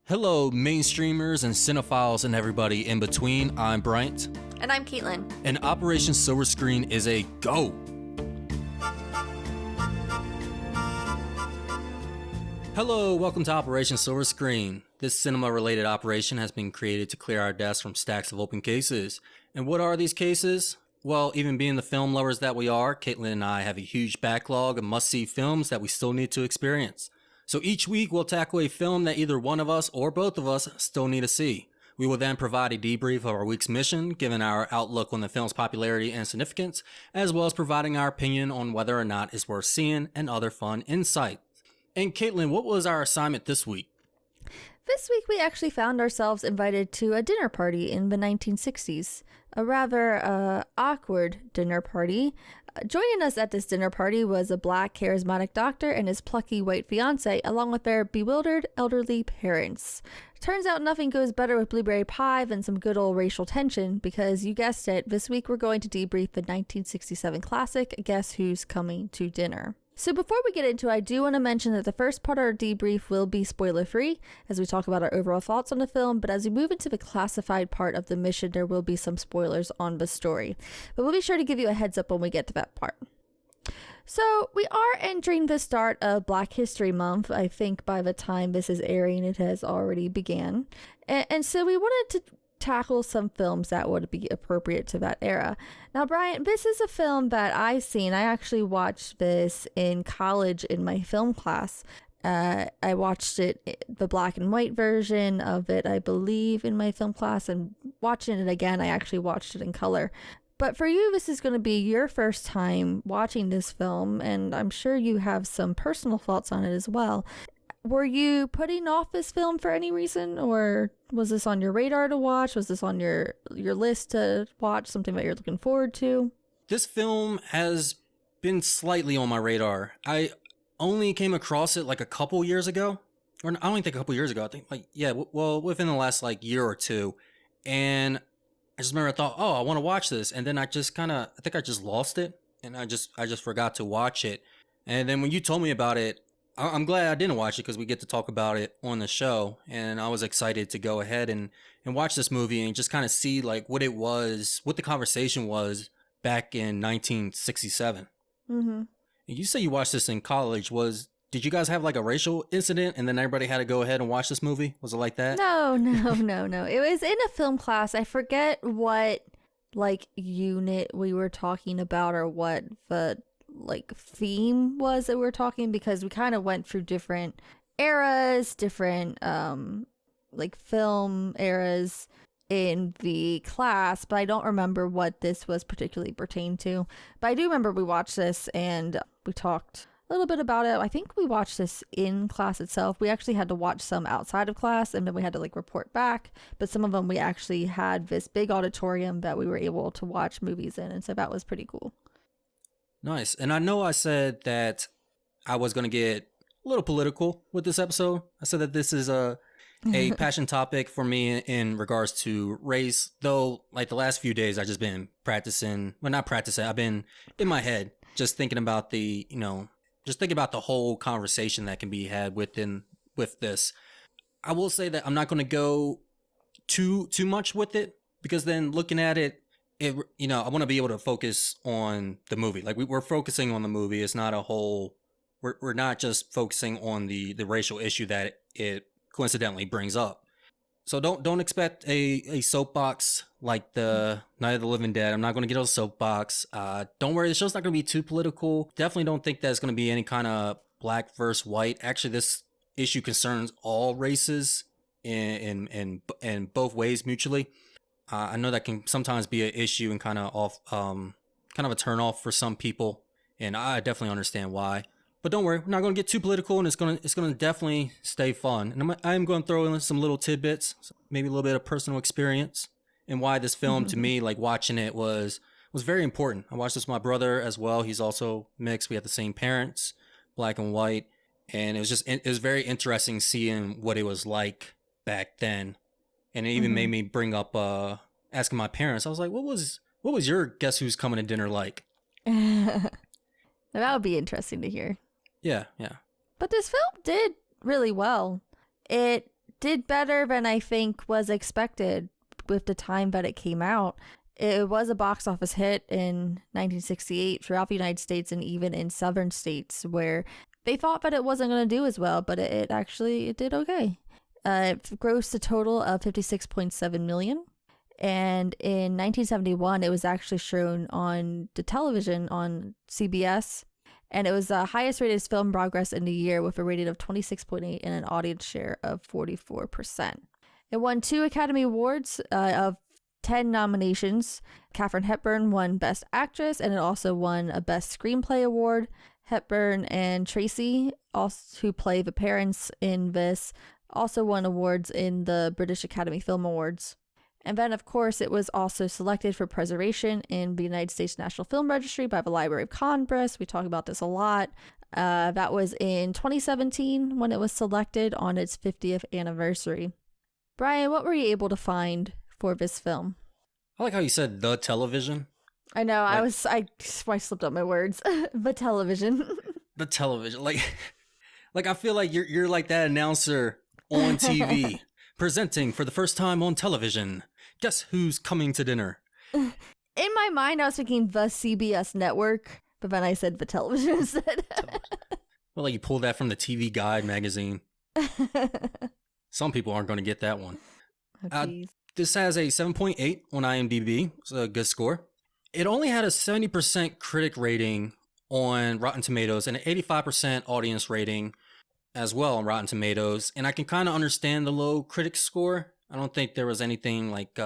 Hello, mainstreamers and cinephiles and everybody in between. I'm Bryant. And I'm Caitlyn. And Operation Silver Screen is a go. Hello, welcome to Operation Silver Screen. This cinema-related operation has been created to clear our desks from stacks of open cases. And what are these cases? Well, even being the film lovers that we are, Caitlyn and I have a huge backlog of must-see films that we still need to experience. So each week we'll tackle a film that either one of us or both of us still need to see. We will then provide a debrief of our week's mission, giving our outlook on the film's popularity and significance, as well as providing our opinion on whether or not it's worth seeing and other fun insights. And Caitlyn, what was our assignment this week? This week we actually found ourselves invited to a dinner party in the 1960s. A rather awkward dinner party. Joining us at this dinner party was a black charismatic doctor and his plucky white fiancée, along with their bewildered elderly parents. Turns out nothing goes better with blueberry pie than some good old racial tension, because you guessed it, this week we're going to debrief the 1967 classic, Guess Who's Coming to Dinner. So before we get into it, I do want to mention that the first part of our debrief will be spoiler-free as we talk about our overall thoughts on the film, but as we move into the classified part of the mission, there will be some spoilers on the story. But we'll be sure to give you a heads up when we get to that part. So we are entering the start of Black History Month. I think by the time this is airing, it has already began. And so we wanted to tackle some films that would be appropriate to that era. Now, Bryant, this is a film that I've seen. I actually watched this in college in my film class. I watched it, the black and white version of it, I believe, in my film class, and watching it again, I actually watched it in color. But for you, this is going to be your first time watching this film, and I'm sure you have some personal thoughts on it as well. Were you putting off this film for any reason, or was this on your radar to watch? Was this on your list to watch, something that you're looking forward to? This film has been slightly on my radar. I only came across it like a couple years ago. Or I don't even think a couple years ago. I think within the last year or two. And I just remember I thought, I want to watch this. And then I think I just lost it. And I just forgot to watch it. And then when you told me about it, I'm glad I didn't watch it because we get to talk about it on the show. And I was excited to go ahead and watch this movie and just kind of see what it was, what the conversation was back in 1967. Mm-hmm. You say you watched this in college. Did you guys have a racial incident and then everybody had to go ahead and watch this movie? Was it like that? No. It was in a film class. I forget what unit we were talking about or what the theme was that we were talking, because we kind of went through different eras, different film eras in the class, but I don't remember what this was particularly pertained to. But I do remember we watched this and we talked a little bit about it. I think we watched this in class itself. We actually had to watch some outside of class, and then we had to report back, but some of them we actually had this big auditorium that we were able to watch movies in, and so that was pretty cool. Nice. And I know I said that I was going to get a little political with this episode. I said that this is a passion topic for me in regards to race, though the last few days I've just been I've been in my head just thinking about the whole conversation that can be had with this. I will say that I'm not going to go too much with it, because then looking at it, I want to be able to focus on the movie. We're focusing on the movie. It's not a whole, we're not just focusing on the racial issue that it coincidentally brings up. So don't expect a soapbox like the Night of the Living Dead. I'm not going to get on a soapbox. Don't worry, the show's not going to be too political. Definitely don't think there's going to be any kind of black versus white. Actually, this issue concerns all races in both ways mutually. I know that can sometimes be an issue and kind of a turn off for some people, and I definitely understand why. But don't worry, we're not going to get too political, and it's going to definitely stay fun. And I'm going to throw in some little tidbits, maybe a little bit of personal experience, and why this film to me, watching it was very important. I watched this with my brother as well. He's also mixed. We have the same parents, black and white, and it was very interesting seeing what it was like back then. And it even made me bring up asking my parents. I was like, what was your Guess Who's Coming to Dinner like? That would be interesting to hear. Yeah. But this film did really well. It did better than I think was expected with the time that it came out. It was a box office hit in 1968 throughout the United States and even in southern states where they thought that it wasn't going to do as well, but it did okay. It grossed a total of $56.7 million. And in 1971, it was actually shown on the television on CBS. And it was the highest rated film progress in the year with a rating of 26.8 and an audience share of 44%. It won 2 Academy Awards of 10 nominations. Katharine Hepburn won Best Actress, and it also won a Best Screenplay Award. Hepburn and Tracy, also, who play the parents in this, also won awards in the British Academy Film Awards. And then, of course, it was also selected for preservation in the United States National Film Registry by the Library of Congress. We talk about this a lot. That was in 2017 when it was selected on its 50th anniversary. Brian, what were you able to find for this film? I like how you said the television. I know, I slipped up my words. The television. The television. Like I feel like you're like that announcer on TV presenting for the first time on television. Guess who's coming to dinner? In my mind, I was thinking the CBS network, but then I said the television instead. Well, like you pulled that from the TV Guide magazine. Some people aren't going to get that one. Oh, this has a 7.8 on IMDb. It's a good score. It only had a 70% critic rating on Rotten Tomatoes and an 85% audience rating as well on Rotten Tomatoes. And I can kind of understand the low critic score. I don't think there was anything like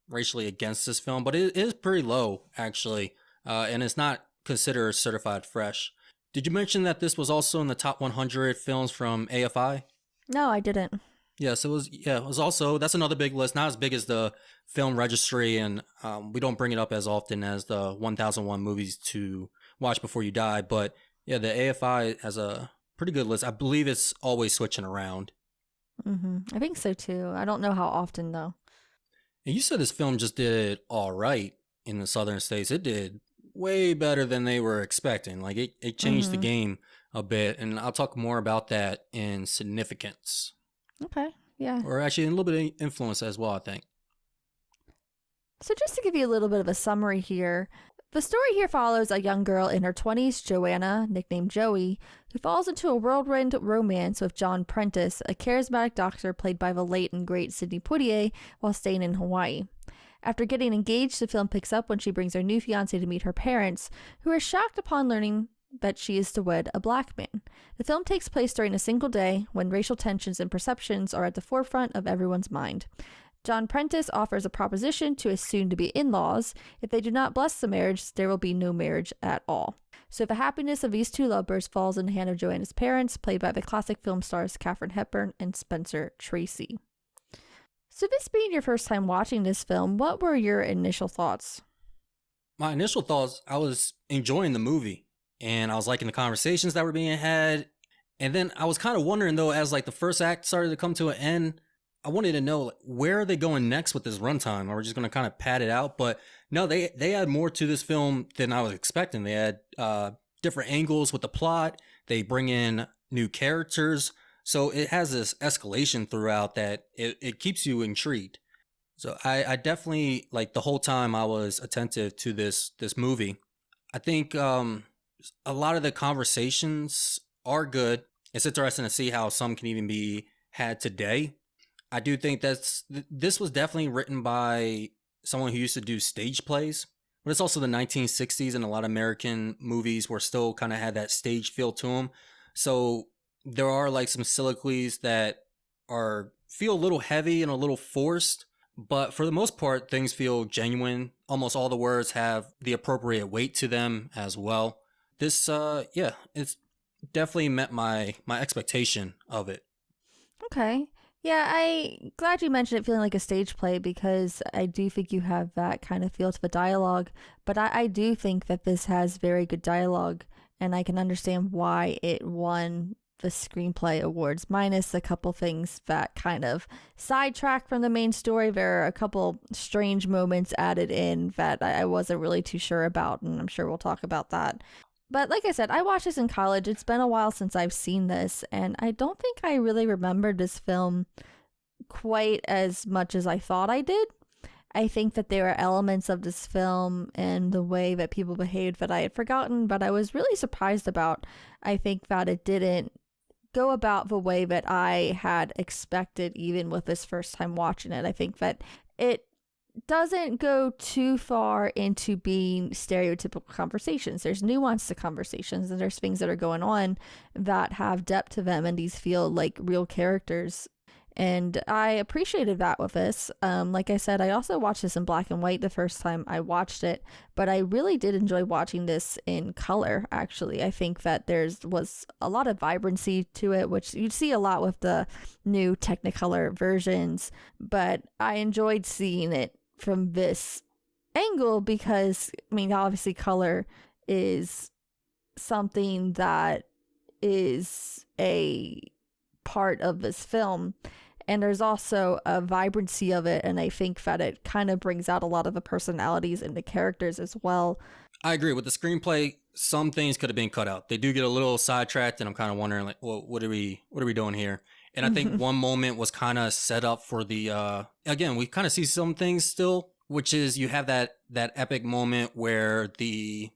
racially against this film, but it is pretty low, actually. And it's not considered certified fresh. Did you mention that this was also in the top 100 films from AFI? No, I didn't. Yes, it was. Yeah, it was also, that's another big list, not as big as the film registry, and we don't bring it up as often as the 1001 movies to watch before you die. But yeah, the AFI has a pretty good list. I believe it's always switching around. I think so too. I don't know how often though. And you said this film just did all right in the southern states. It did way better than they were expecting. Like it changed the game a bit, and I'll talk more about that in significance. Okay, yeah. Or actually a little bit of influence as well, I think. So just to give you a little bit of a summary here, the story here follows a young girl in her 20s, Joanna, nicknamed Joey, who falls into a whirlwind romance with John Prentice, a charismatic doctor played by the late and great Sidney Poitier, while staying in Hawaii. After getting engaged, the film picks up when she brings her new fiancé to meet her parents, who are shocked upon learning that she is to wed a black man. The film takes place during a single day when racial tensions and perceptions are at the forefront of everyone's mind. John Prentice offers a proposition to his soon-to-be in-laws. If they do not bless the marriage, there will be no marriage at all. So the happiness of these two lovebirds falls in the hand of Joanna's parents, played by the classic film stars Katharine Hepburn and Spencer Tracy. So this being your first time watching this film, what were your initial thoughts? My initial thoughts, I was enjoying the movie. And I was liking the conversations that were being had. And then I was kind of wondering, though, as like the first act started to come to an end, I wanted to know, like, where are they going next with this runtime? Or we're just going to kind of pad it out. But no, they had more to this film than I was expecting. They had different angles with the plot. They bring in new characters. So it has this escalation throughout that it keeps you intrigued. So I definitely, like, the whole time I was attentive to this movie. I think a lot of the conversations are good. It's interesting to see how some can even be had today. I do think this was definitely written by someone who used to do stage plays, but it's also the 1960s and a lot of American movies were still kind of had that stage feel to them. So there are like some soliloquies that feel a little heavy and a little forced, but for the most part, things feel genuine. Almost all the words have the appropriate weight to them as well. This, it's definitely met my expectation of it. Okay. Yeah, I'm glad you mentioned it feeling like a stage play because I do think you have that kind of feel to the dialogue. But I do think that this has very good dialogue, and I can understand why it won the screenplay awards, minus a couple things that kind of sidetrack from the main story. There are a couple strange moments added in that I wasn't really too sure about, and I'm sure we'll talk about that. But like I said, I watched this in college. It's been a while since I've seen this, and I don't think I really remembered this film quite as much as I thought I did. I think that there are elements of this film and the way that people behaved that I had forgotten, but I was really surprised about. I think that it didn't go about the way that I had expected, even with this first time watching it. I think that it doesn't go too far into being stereotypical conversations. There's nuance to conversations, and there's things that are going on that have depth to them, and these feel like real characters. And I appreciated that with this. Like I said, I also watched this in black and white the first time I watched it, but I really did enjoy watching this in color, actually. I think that was a lot of vibrancy to it, which you'd see a lot with the new Technicolor versions, but I enjoyed seeing it from this angle because, I mean, obviously color is something that is a part of this film, and there's also a vibrancy of it, and I think that it kind of brings out a lot of the personalities in the characters as well. I agree with the screenplay. Some things could have been cut out. They do get a little sidetracked, and I'm kind of wondering, like, well, what are we doing here? And I think one moment was kind of set up for the again, we kind of see some things still, which is you have that epic moment where the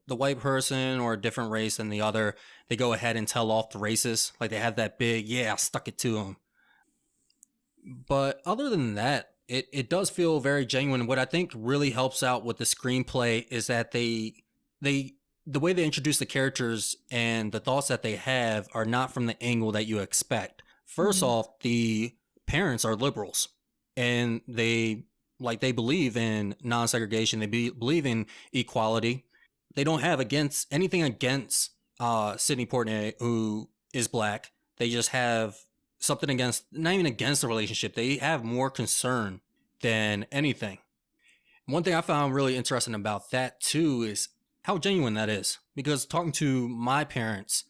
white person or a different race than the other, they go ahead and tell off the racist. Like they have that big, yeah, I stuck it to them. But other than that, it does feel very genuine. What I think really helps out with the screenplay is that the way they introduce the characters and the thoughts that they have are not from the angle that you expect. First off, the parents are liberals, and they believe in non-segregation. They believe in equality. They don't have anything against Sidney Poitier, who is black. They just have something against, not even against the relationship. They have more concern than anything. One thing I found really interesting about that too is how genuine that is. Because talking to my parents,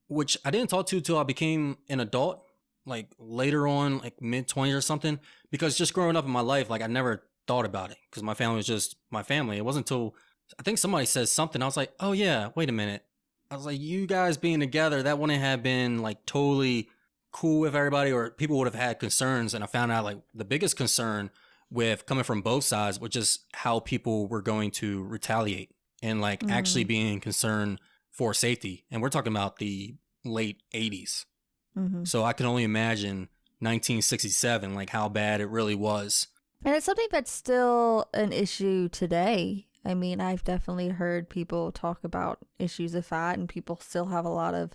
which I didn't talk to till I became an adult, like later on, like mid-20s or something, because just growing up in my life, like I never thought about it because my family was just my family. It wasn't until I think somebody says something, I was like, oh yeah, wait a minute. I was like, you guys being together, that wouldn't have been like totally cool with everybody, or people would have had concerns. And I found out like the biggest concern with coming from both sides was just how people were going to retaliate and like actually being concerned for safety. And we're talking about the late 80s. So I can only imagine 1967, like how bad it really was. And it's something that's still an issue today. I mean, I've definitely heard people talk about issues of that, and people still have a lot of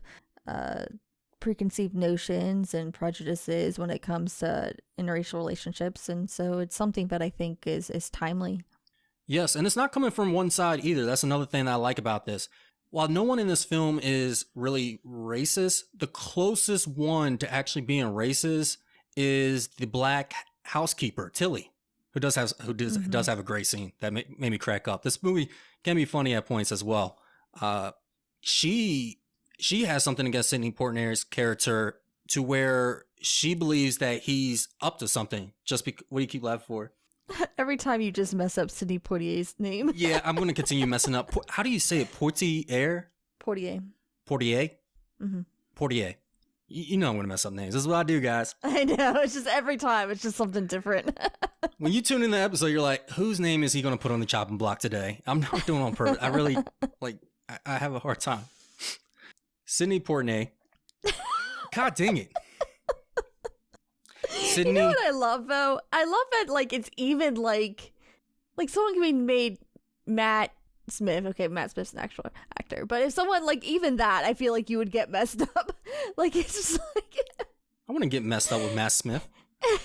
preconceived notions and prejudices when it comes to interracial relationships. And so it's something that I think is timely. Yes, and it's not coming from one side either. That's another thing that I like about this. While no one in this film is really racist, the closest one to actually being racist is the black housekeeper, Tilly, who does have a great scene that made me crack up. This movie can be funny at points as well. She has something against Sidney Poitier's character to where she believes that he's up to something. What do you keep laughing for? Every time you just mess up Sidney Poitier's name. Yeah, I'm going to continue messing up. How do you say it? Poitier? Poitier. Poitier? Poitier. You know I'm going to mess up names. This is what I do, guys. I know. It's just every time. It's just something different. When you tune in the episode, you're like, whose name is he going to put on the chopping block today? I'm not doing it on purpose. I really, I have a hard time. Sidney Poitier. God dang it. Sydney. You know what I love though? I love that like it's even like someone can be made Matt Smith. Okay, Matt Smith's an actual actor, but if someone like even that, I feel like you would get messed up. Like it's just like I want to get messed up with Matt Smith. Like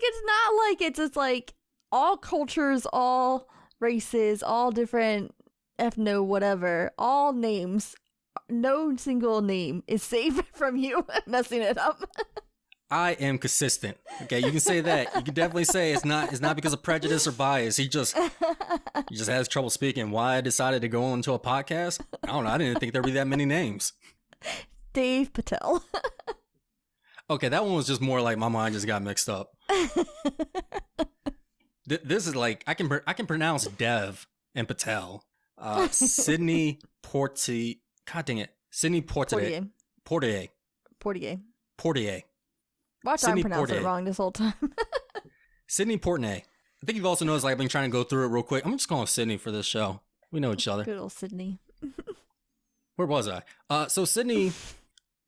it's not like it's just like all cultures, all races, all different ethno whatever, all names. No single name is safe from you messing it up. I am consistent. Okay, you can say that. You can definitely say it's not because of prejudice or bias. He just has trouble speaking. Why I decided to go on to a podcast? I don't know. I didn't think there'd be that many names. Dave Patel. Okay, that one was just more like my mind just got mixed up. This is like I can pronounce Dev and Patel. Sidney Poitier. God dang it. Sidney Poitier. Poitier. Watch, I'm Sidney pronouncing it Poitier. wrong this whole time. Sidney Poitier. I think you've also noticed, like, I've been trying to go through it real quick. I'm just calling Sydney for this show. We know each other. Good old Sydney. Where was I? So Sydney,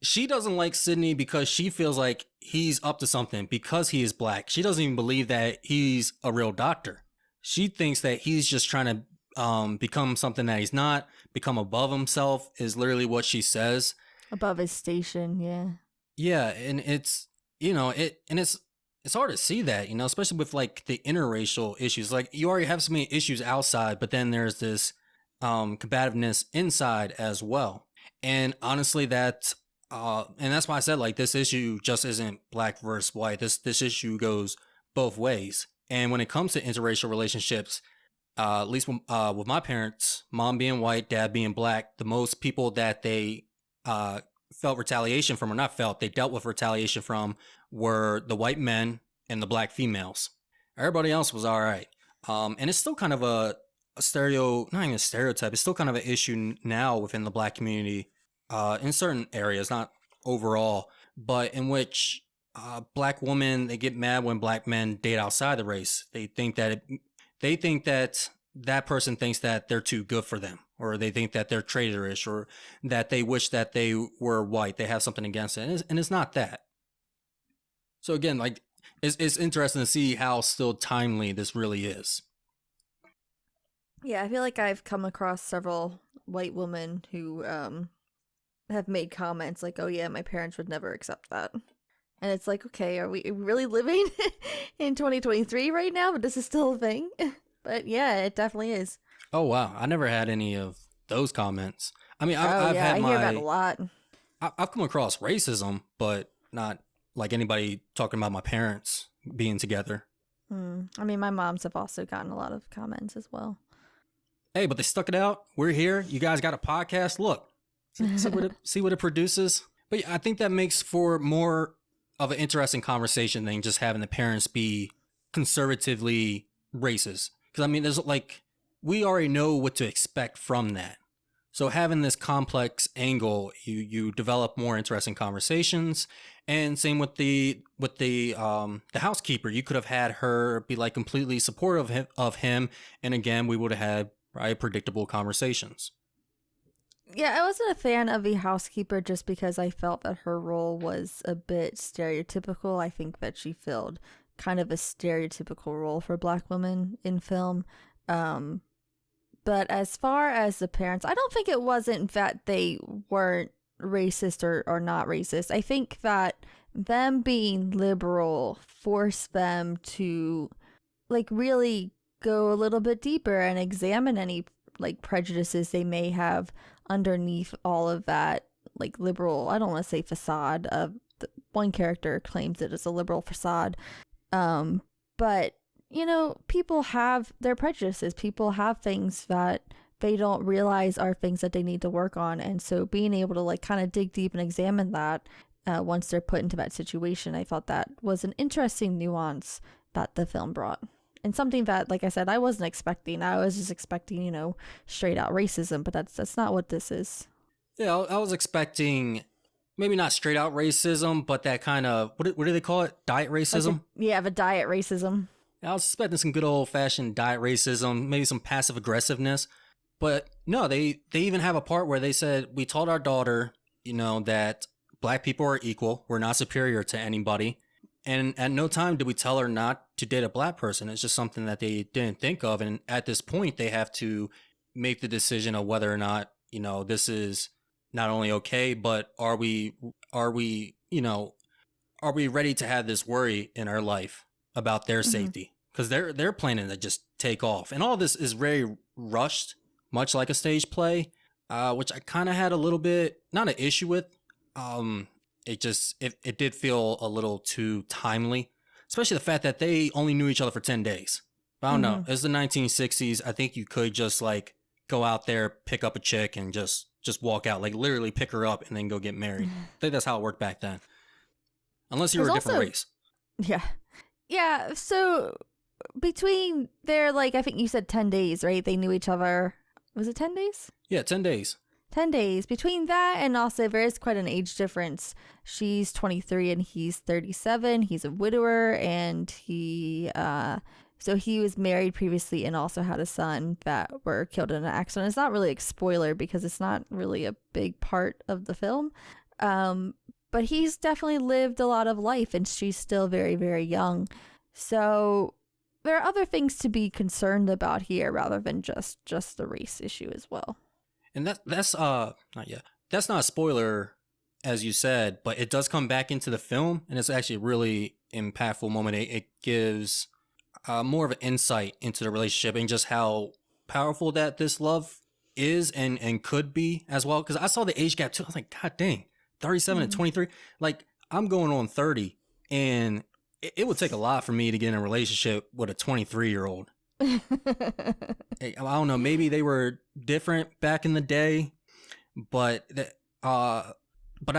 she doesn't like Sydney because she feels like he's up to something because he is black. She doesn't even believe that he's a real doctor. She thinks that he's just trying to become something that he's not, become above himself is literally what she says. Above his station, yeah. Yeah, and it's, you know, it's hard to see that, you know, especially with like the interracial issues. Like you already have so many issues outside, but then there's this combativeness inside as well. And honestly, that and that's why I said, like, this issue just isn't black versus white. This issue goes both ways. And when it comes to interracial relationships, at least with my parents, mom being white, dad being black, the most people that they felt retaliation from, or not felt, they dealt with retaliation from, were the white men and the black females. Everybody else was all right. And it's still kind of a not even a stereotype. It's still kind of an issue now within the black community, in certain areas, not overall, but in which black women, they get mad when black men date outside the race. They think that that person thinks that they're too good for them, or they think that they're traitorish, or that they wish that they were white. They have something against it, and it's not that. So again, like, it's interesting to see how still timely this really is. Yeah, I feel like I've come across several white women who have made comments like, oh yeah, my parents would never accept that. And it's like, okay, are we really living in 2023 right now? But this is still a thing. But yeah, it definitely is. Oh wow, I never had any of those comments. I mean, I hear that a lot. I've come across racism, but not like anybody talking about my parents being together. I mean, my moms have also gotten a lot of comments as well. Hey, but they stuck it out. We're here. You guys got a podcast. Look, see what it produces. But yeah, I think that makes for more of an interesting conversation than just having the parents be conservatively racist. Because I mean, there's like, we already know what to expect from that. So having this complex angle, you develop more interesting conversations. And same with the housekeeper. You could have had her be like completely supportive of him, and again, we would have had, right, predictable conversations. Yeah, I wasn't a fan of the housekeeper just because I felt that her role was a bit stereotypical. I think that she filled kind of a stereotypical role for black women in film. But as far as the parents, I don't think it wasn't that they weren't racist or not racist. I think that them being liberal forced them to like really go a little bit deeper and examine any like prejudices they may have underneath all of that like liberal, I don't want to say facade of one character claims it as a liberal facade. But you know, people have their prejudices. People have things that they don't realize are things that they need to work on. And so being able to like kind of dig deep and examine that once they're put into that situation, I thought that was an interesting nuance that the film brought. And something that, like I said, I wasn't expecting. I was just expecting, you know, straight out racism, but that's not what this is. Yeah, I was expecting maybe not straight out racism, but that kind of, what do they call it? Diet racism? Like the diet racism. I was expecting some good old fashioned diet racism, maybe some passive aggressiveness. But no, they even have a part where they said, we told our daughter, you know, that black people are equal. We're not superior to anybody. And at no time did we tell her not to date a black person. It's just something that they didn't think of. And at this point, they have to make the decision of whether or not, you know, this is not only okay, but are we ready to have this worry in our life about their safety? Because they're planning to just take off. And all this is very rushed, much like a stage play, which I kind of had a little bit, not an issue with. It did feel a little too timely, especially the fact that they only knew each other for 10 days. But I don't know. It's the 1960s. I think you could just like go out there, pick up a chick and just walk out, like literally pick her up and then go get married. I think that's how it worked back then. Unless you were a different race. Yeah. Yeah. So between their, like, I think you said 10 days, right? They knew each other. Was it 10 days? Yeah, 10 days. 10 days. Between that and also there is quite an age difference. She's 23 and he's 37. He's a widower, and so he was married previously and also had a son that were killed in an accident. It's not really a spoiler because it's not really a big part of the film. But he's definitely lived a lot of life, and she's still very, very young. So there are other things to be concerned about here rather than just the race issue as well. And that's not yet. That's not a spoiler, as you said, but it does come back into the film, and it's actually a really impactful moment. It gives more of an insight into the relationship and just how powerful that this love is and could be as well. Because I saw the age gap too. I was like, God dang, 37 and 23. Like, I'm going on 30, and it would take a lot for me to get in a relationship with a 23-year-old. I don't know, maybe they were different back in the day, but I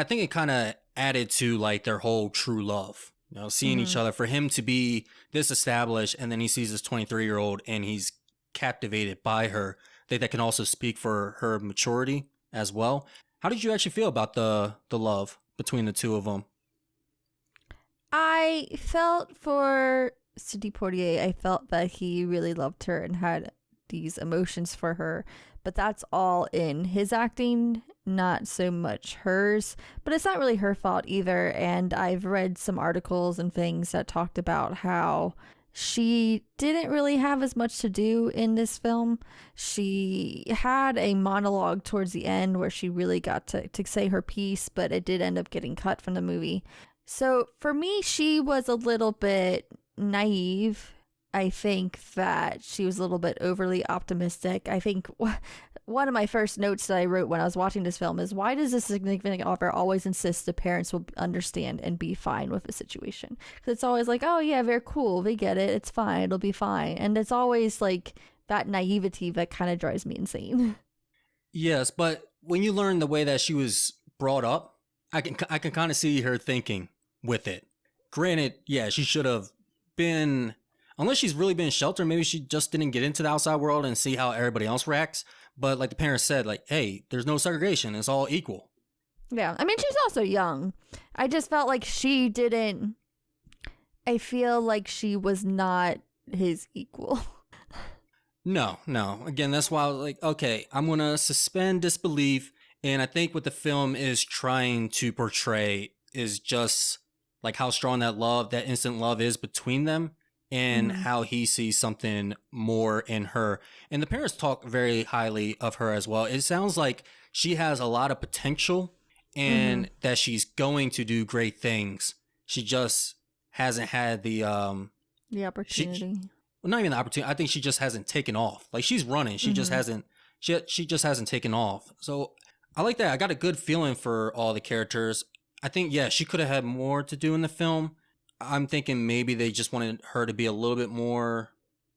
think it kind of added to like their whole true love, you know, seeing each other. For him to be this established, and then he sees this 23-year-old and he's captivated by her. I think that can also speak for her maturity as well. How did you actually feel about the love between the two of them? I felt for Sidney Poitier, I felt that he really loved her and had these emotions for her, but that's all in his acting, not so much hers. But it's not really her fault either, and I've read some articles and things that talked about how she didn't really have as much to do in this film. She had a monologue towards the end where she really got to say her piece, but it did end up getting cut from the movie. So for me, she was a little bit naive. I think that she was a little bit overly optimistic. I think one of my first notes that I wrote when I was watching this film is, why does the significant other always insist the parents will understand and be fine with the situation? Because it's always like, oh yeah, they're cool, they get it, it's fine, it'll be fine. And it's always like that naivety that kind of drives me insane. Yes, but when you learn the way that she was brought up, I can kind of see her thinking with it. Granted, yeah, she should have been, unless she's really been sheltered, maybe she just didn't get into the outside world and see how everybody else reacts. But like the parents said, like, hey, there's no segregation, it's all equal. Yeah, I mean, she's also young. I just felt like she didn't, I feel like she was not his equal. No. Again, that's why I was like, okay, I'm going to suspend disbelief. And I think what the film is trying to portray is just like how strong that love, that instant love is between them, and how he sees something more in her. And the parents talk very highly of her as well. It sounds like she has a lot of potential and that she's going to do great things. She just hasn't had the opportunity. Well, not even the opportunity. I think she just hasn't taken off. Like, she's running. She just hasn't. She just hasn't taken off. So I like that. I got a good feeling for all the characters. I think, yeah, she could have had more to do in the film. I'm thinking maybe they just wanted her to be a little bit more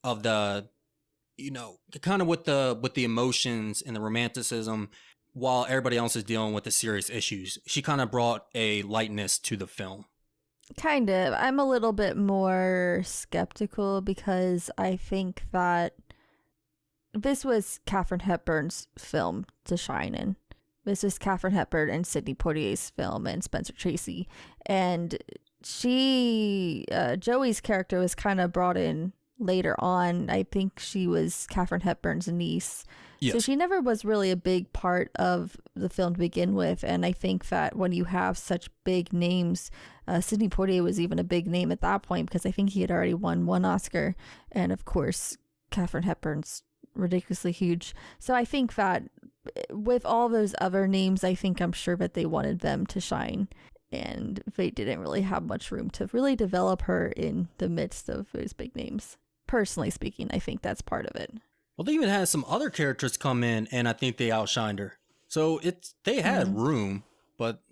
of the, you know, kind of with the emotions and the romanticism, while everybody else is dealing with the serious issues. She kind of brought a lightness to the film. Kind of. I'm a little bit more skeptical because I think that this was Katharine Hepburn's film to shine in. This is Katharine Hepburn and Sidney Poitier's film, and Spencer Tracy. And Joey's character was kind of brought in later on. I think she was Katharine Hepburn's niece. Yes. So she never was really a big part of the film to begin with. And I think that when you have such big names, Sidney Poitier was even a big name at that point because I think he had already won one Oscar. And of course, Katharine Hepburn's ridiculously huge. So I think that with all those other names, I'm sure that they wanted them to shine. And they didn't really have much room to really develop her in the midst of those big names. Personally speaking, I think that's part of it. Well, they even had some other characters come in, and I think they outshined her. So they had room, but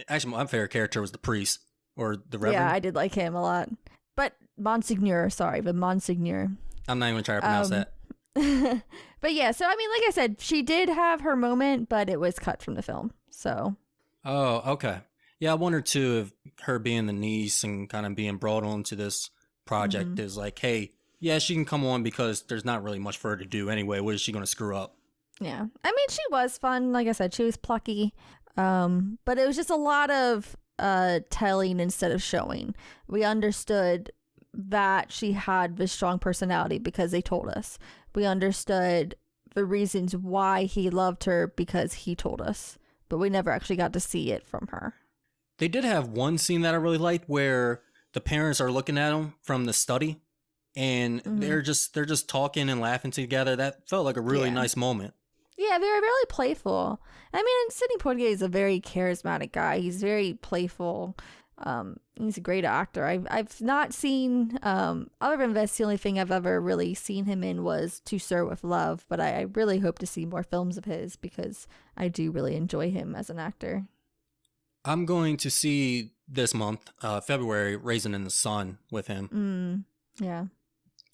actually my favorite character was the priest, or the reverend. Yeah, I did like him a lot. But Monsignor. I'm not even trying to pronounce that. But yeah, so I mean, like I said, she did have her moment, but it was cut from the film. So. Oh, okay. Yeah, I wonder too if her being the niece and kind of being brought onto this project is like, hey, yeah, she can come on because there's not really much for her to do anyway. What is she going to screw up? Yeah. I mean, she was fun. Like I said, she was plucky. But it was just a lot of telling instead of showing. We understood that she had this strong personality because they told us. We understood the reasons why he loved her because he told us. But we never actually got to see it from her. They did have one scene that I really liked where the parents are looking at him from the study, and they're just talking and laughing together. That felt like a really nice moment. Yeah, they were really playful. I mean, Sidney Poitier is a very charismatic guy. He's very playful. He's a great actor. I've not seen other than this, the only thing I've ever really seen him in was To Sir with Love, but I really hope to see more films of his because I do really enjoy him as an actor. I'm going to see this month, February, Raisin in the Sun with him. Yeah.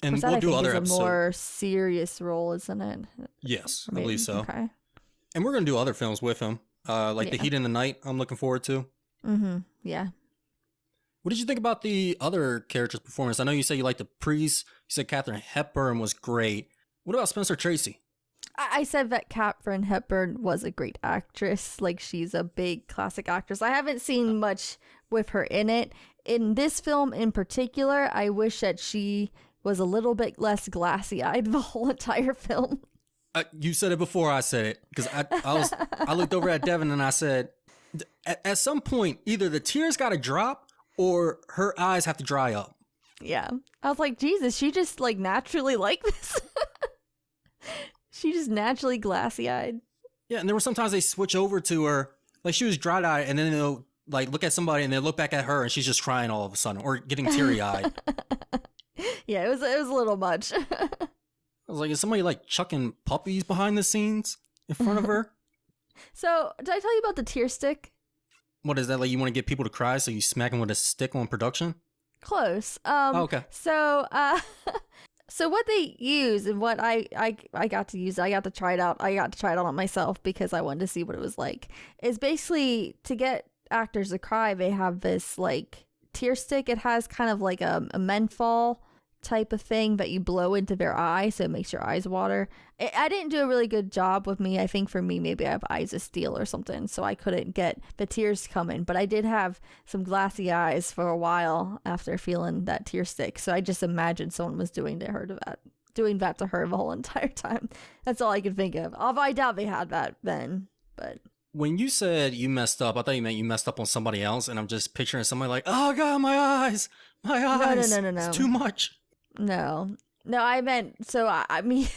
And we'll do other episodes. A more serious role, isn't it? Yes, I believe so. Okay. And we're going to do other films with him, like The Heat in the Night. I'm looking forward to. Yeah. What did you think about the other characters' performance? I know you said you liked the priest. You said Katharine Hepburn was great. What about Spencer Tracy? I said that Katharine Hepburn was a great actress. Like, she's a big classic actress. I haven't seen much with her in it. In this film in particular, I wish that she was a little bit less glassy-eyed the whole entire film. You said it before I said it, because I looked over at Devin and I said, at some point, either the tears got to drop or her eyes have to dry up. Yeah. I was like, Jesus, she just like naturally like this. She just naturally glassy-eyed. Yeah, and there were sometimes they switch over to her, like she was dry-eyed, and then they'll like look at somebody and they look back at her and she's just crying all of a sudden or getting teary-eyed. Yeah, it was a little much. I was like, is somebody like chucking puppies behind the scenes in front of her? So, did I tell you about the tear stick? What is that? Like, you want to get people to cry, so you smack them with a stick on production? Close. Okay. So, so what they use and what I got to use, I got to try it out. I got to try it out on myself because I wanted to see what it was like. Is basically to get actors to cry. They have this like tear stick. It has kind of like a menthol type of thing that you blow into their eye, so it makes your eyes water. I didn't do a really good job with me. I think for me, maybe I have eyes of steel or something, so I couldn't get the tears coming. But I did have some glassy eyes for a while after feeling that tear stick. So I just imagined someone was doing that to her the whole entire time. That's all I could think of. Although I doubt they had that then. But when you said you messed up, I thought you meant you messed up on somebody else, and I'm just picturing somebody like, oh god, my eyes. No. It's too much. No, I meant, so me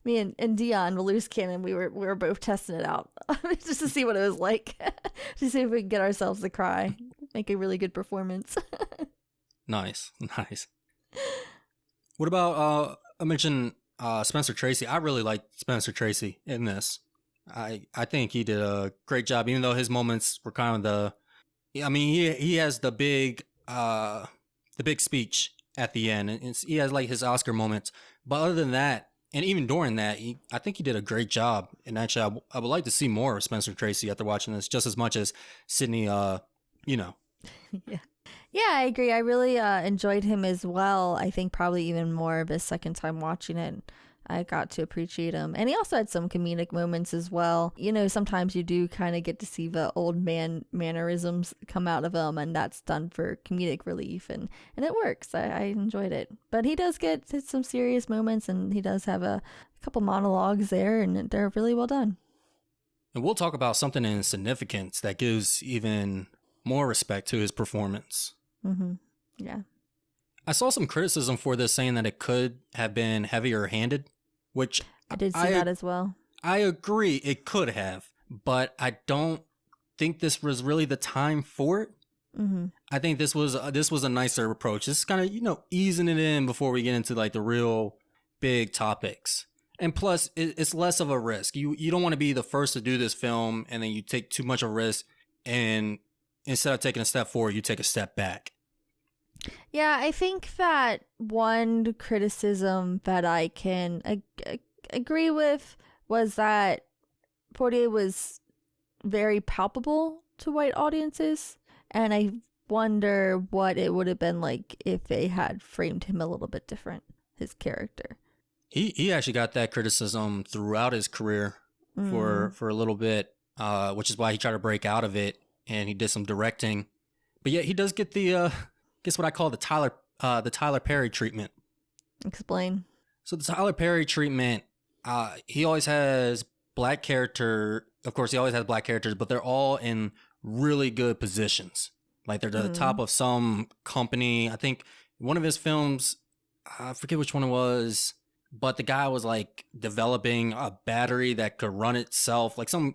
and Dion, the loose cannon, we were both testing it out just to see what it was like, to see if we could get ourselves to cry, make a really good performance. Nice. What about, I mentioned Spencer Tracy. I really liked Spencer Tracy in this. I think he did a great job, even though his moments were kind of he has the big speech at the end, and he has like his Oscar moments. But other than that, and even during that, I think he did a great job. And actually, I would like to see more of Spencer Tracy after watching this, just as much as Sidney. Yeah, I agree. I really enjoyed him as well. I think probably even more the second time watching it. I got to appreciate him. And he also had some comedic moments as well. You know, sometimes you do kind of get to see the old man mannerisms come out of him, and that's done for comedic relief, and it works. I enjoyed it. But he does get some serious moments, and he does have a couple monologues there, and they're really well done. And we'll talk about something in significance that gives even more respect to his performance. Yeah. I saw some criticism for this, saying that it could have been heavier handed, which I did see that as well. I agree, it could have, but I don't think this was really the time for it. I think this was a nicer approach. This is kind of, easing it in before we get into like the real big topics. And plus, it's less of a risk. You don't want to be the first to do this film, and then you take too much of a risk, and instead of taking a step forward, you take a step back. Yeah, I think that one criticism that I can agree with was that Poitier was very palpable to white audiences, and I wonder what it would have been like if they had framed him a little bit different, his character. He actually got that criticism throughout his career for a little bit, which is why he tried to break out of it, and he did some directing. But yeah, he does get the guess what I call the Tyler Perry treatment. Explain. So the Tyler Perry treatment, he always has black character. Of course, he always has black characters, but they're all in really good positions. Like they're the top of some company. I think one of his films, I forget which one it was, but the guy was like developing a battery that could run itself, like some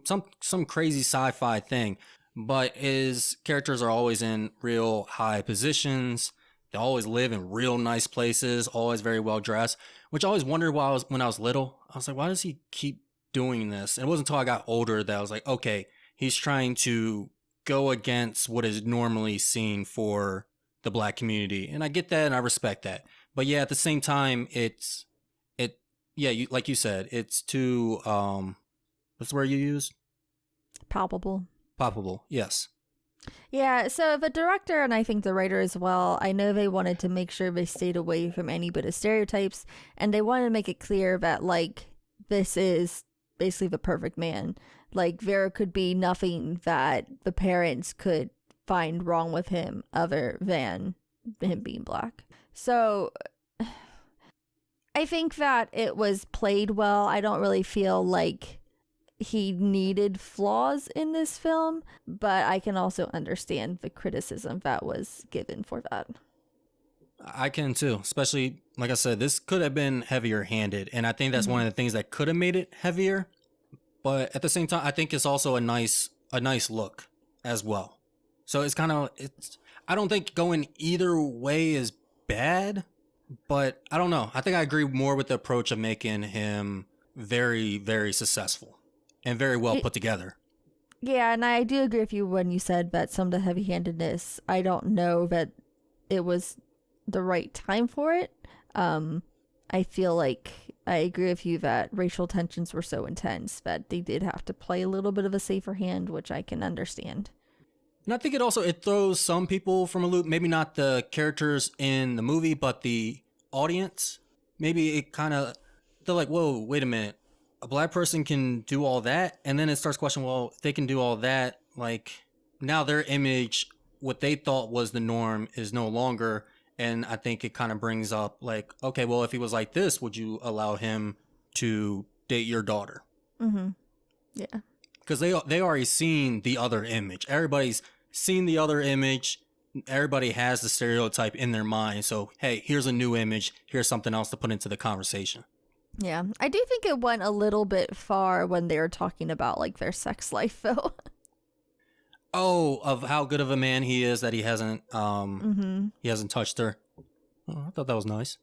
crazy sci-fi thing. But his characters are always in real high positions. They always live in real nice places, always very well dressed, which I always wondered when I was little. I was like, why does he keep doing this? And it wasn't until I got older that I was like, okay, he's trying to go against what is normally seen for the black community. And I get that and I respect that. But yeah, at the same time, like you said, it's too, what's the word you used? Palpable. Palpable, yes. Yeah, so the director and I think the writer as well, I know they wanted to make sure they stayed away from any bit of stereotypes, and they wanted to make it clear that, like, this is basically the perfect man. Like, there could be nothing that the parents could find wrong with him other than him being black. So I think that it was played well. I don't really feel like he needed flaws in this film, but I can also understand the criticism that was given for that. I can too, especially, like I said, this could have been heavier handed. And I think that's one of the things that could have made it heavier. But at the same time, I think it's also a nice look as well. So it's I don't think going either way is bad, but I don't know. I think I agree more with the approach of making him very, very successful and very well put together. Yeah, and I do agree with you when you said that some of the heavy-handedness, I don't know that it was the right time for it. I feel like I agree with you that racial tensions were so intense that they did have to play a little bit of a safer hand, which I can understand. And I think it throws some people from a loop, maybe not the characters in the movie, but the audience. Maybe it they're like, whoa, wait a minute. A black person can do all that? And then it starts questioning, well, if they can do all that, like, now their image, what they thought was the norm, is no longer. And I think it kind of brings up, like, okay, well, if he was like this, would you allow him to date your daughter? Mm-hmm. Yeah. Because they already seen the other image. Everybody's seen the other image. Everybody has the stereotype in their mind. So, hey, here's a new image. Here's something else to put into the conversation. Yeah. I do think it went a little bit far when they were talking about, like, their sex life, though. Oh, of how good of a man he is that he hasn't he hasn't touched her. Oh, I thought that was nice.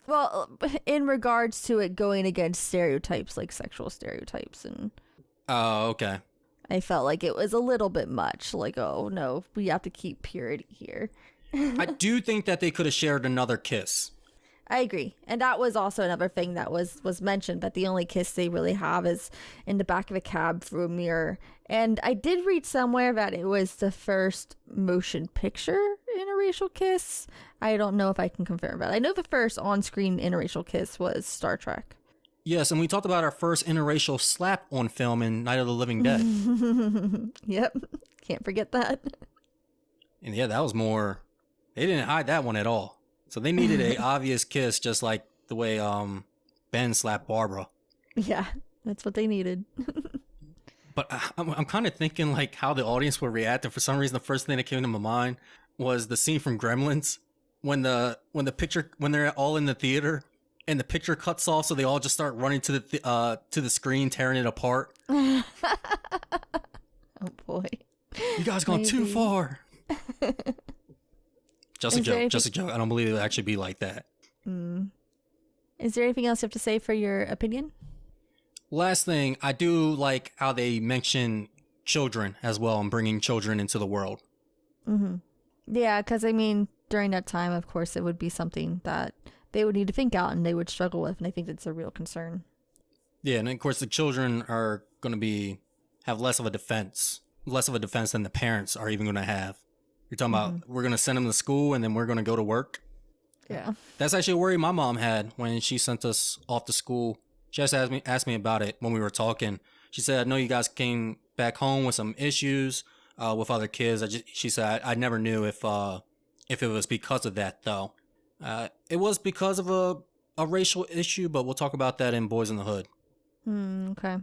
Well, in regards to it going against stereotypes, like sexual stereotypes, and oh, okay. I felt like it was a little bit much. Like, oh no, we have to keep purity here. I do think that they could have shared another kiss. I agree. And that was also another thing that was mentioned, but the only kiss they really have is in the back of a cab through a mirror. And I did read somewhere that it was the first motion picture interracial kiss. I don't know if I can confirm that. I know the first on-screen interracial kiss was Star Trek. Yes, and we talked about our first interracial slap on film in Night of the Living Dead. Yep. Can't forget that. And yeah, that was more... They didn't hide that one at all. So they needed a obvious kiss, just like the way Ben slapped Barbara. Yeah, that's what they needed. But I'm kind of thinking like how the audience would react. And for some reason, the first thing that came to my mind was the scene from Gremlins when they're all in the theater and the picture cuts off, so they all just start running to the screen, tearing it apart. Oh boy! You guys gone too far. Just a joke. I don't believe it would actually be like that. Is there anything else you have to say for your opinion? Last thing, I do like how they mention children as well and bringing children into the world. Mm-hmm. Yeah, because I mean, during that time, of course, it would be something that they would need to think out and they would struggle with, and I think that's a real concern. Yeah, and of course, the children are going to have less of a defense than the parents are even going to have. You're talking about we're going to send them to school and then we're going to go to work. Yeah. That's actually a worry my mom had when she sent us off to school. She just asked me about it when we were talking. She said, I know you guys came back home with some issues with other kids. She said, I never knew if it was because of that, though. It was because of a racial issue, but we'll talk about that in Boys in the Hood. Okay.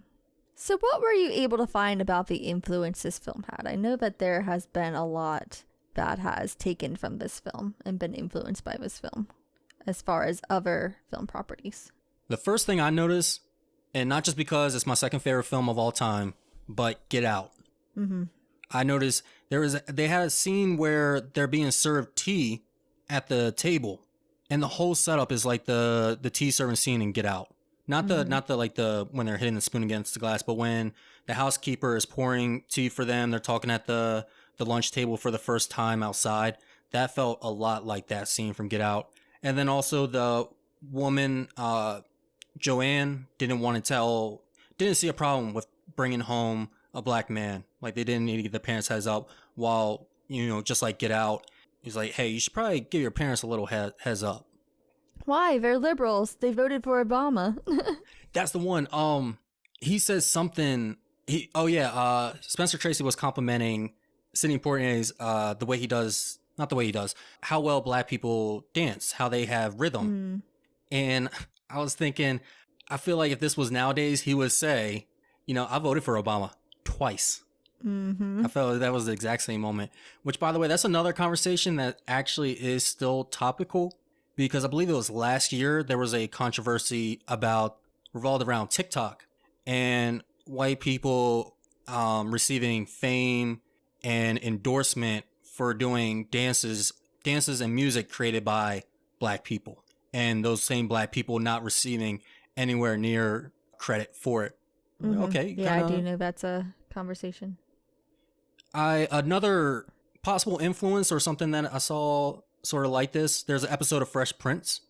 So what were you able to find about the influence this film had? I know that there has been a lot that has taken from this film and been influenced by this film as far as other film properties. The first thing I noticed, and not just because it's my second favorite film of all time, but Get Out. Mm-hmm. I noticed they had a scene where they're being served tea at the table, and the whole setup is like the tea serving scene in Get Out. Not the when they're hitting the spoon against the glass, but when the housekeeper is pouring tea for them, they're talking at the lunch table for the first time outside. That felt a lot like that scene from Get Out. And then also the woman, Joanne, didn't see a problem with bringing home a black man. Like, they didn't need to get the parents' heads up, while, just like Get Out, he's like, hey, you should probably give your parents a little heads up. Why? They're liberals. They voted for Obama. That's the one. He says something. Spencer Tracy was complimenting Sidney Poitier's the way he does, not the way he does, how well black people dance, how they have rhythm. And I was thinking, I feel like if this was nowadays, he would say, I voted for Obama twice. Mm-hmm. I felt like that was the exact same moment. Which, by the way, that's another conversation that actually is still topical, because I believe it was last year there was a controversy revolved around TikTok and white people receiving fame and endorsement for doing dances and music created by black people, and those same black people not receiving anywhere near credit for it. Mm-hmm. Okay, yeah, I do know that's a conversation. Another possible influence or something that I saw sort of like this. There's an episode of Fresh Prince.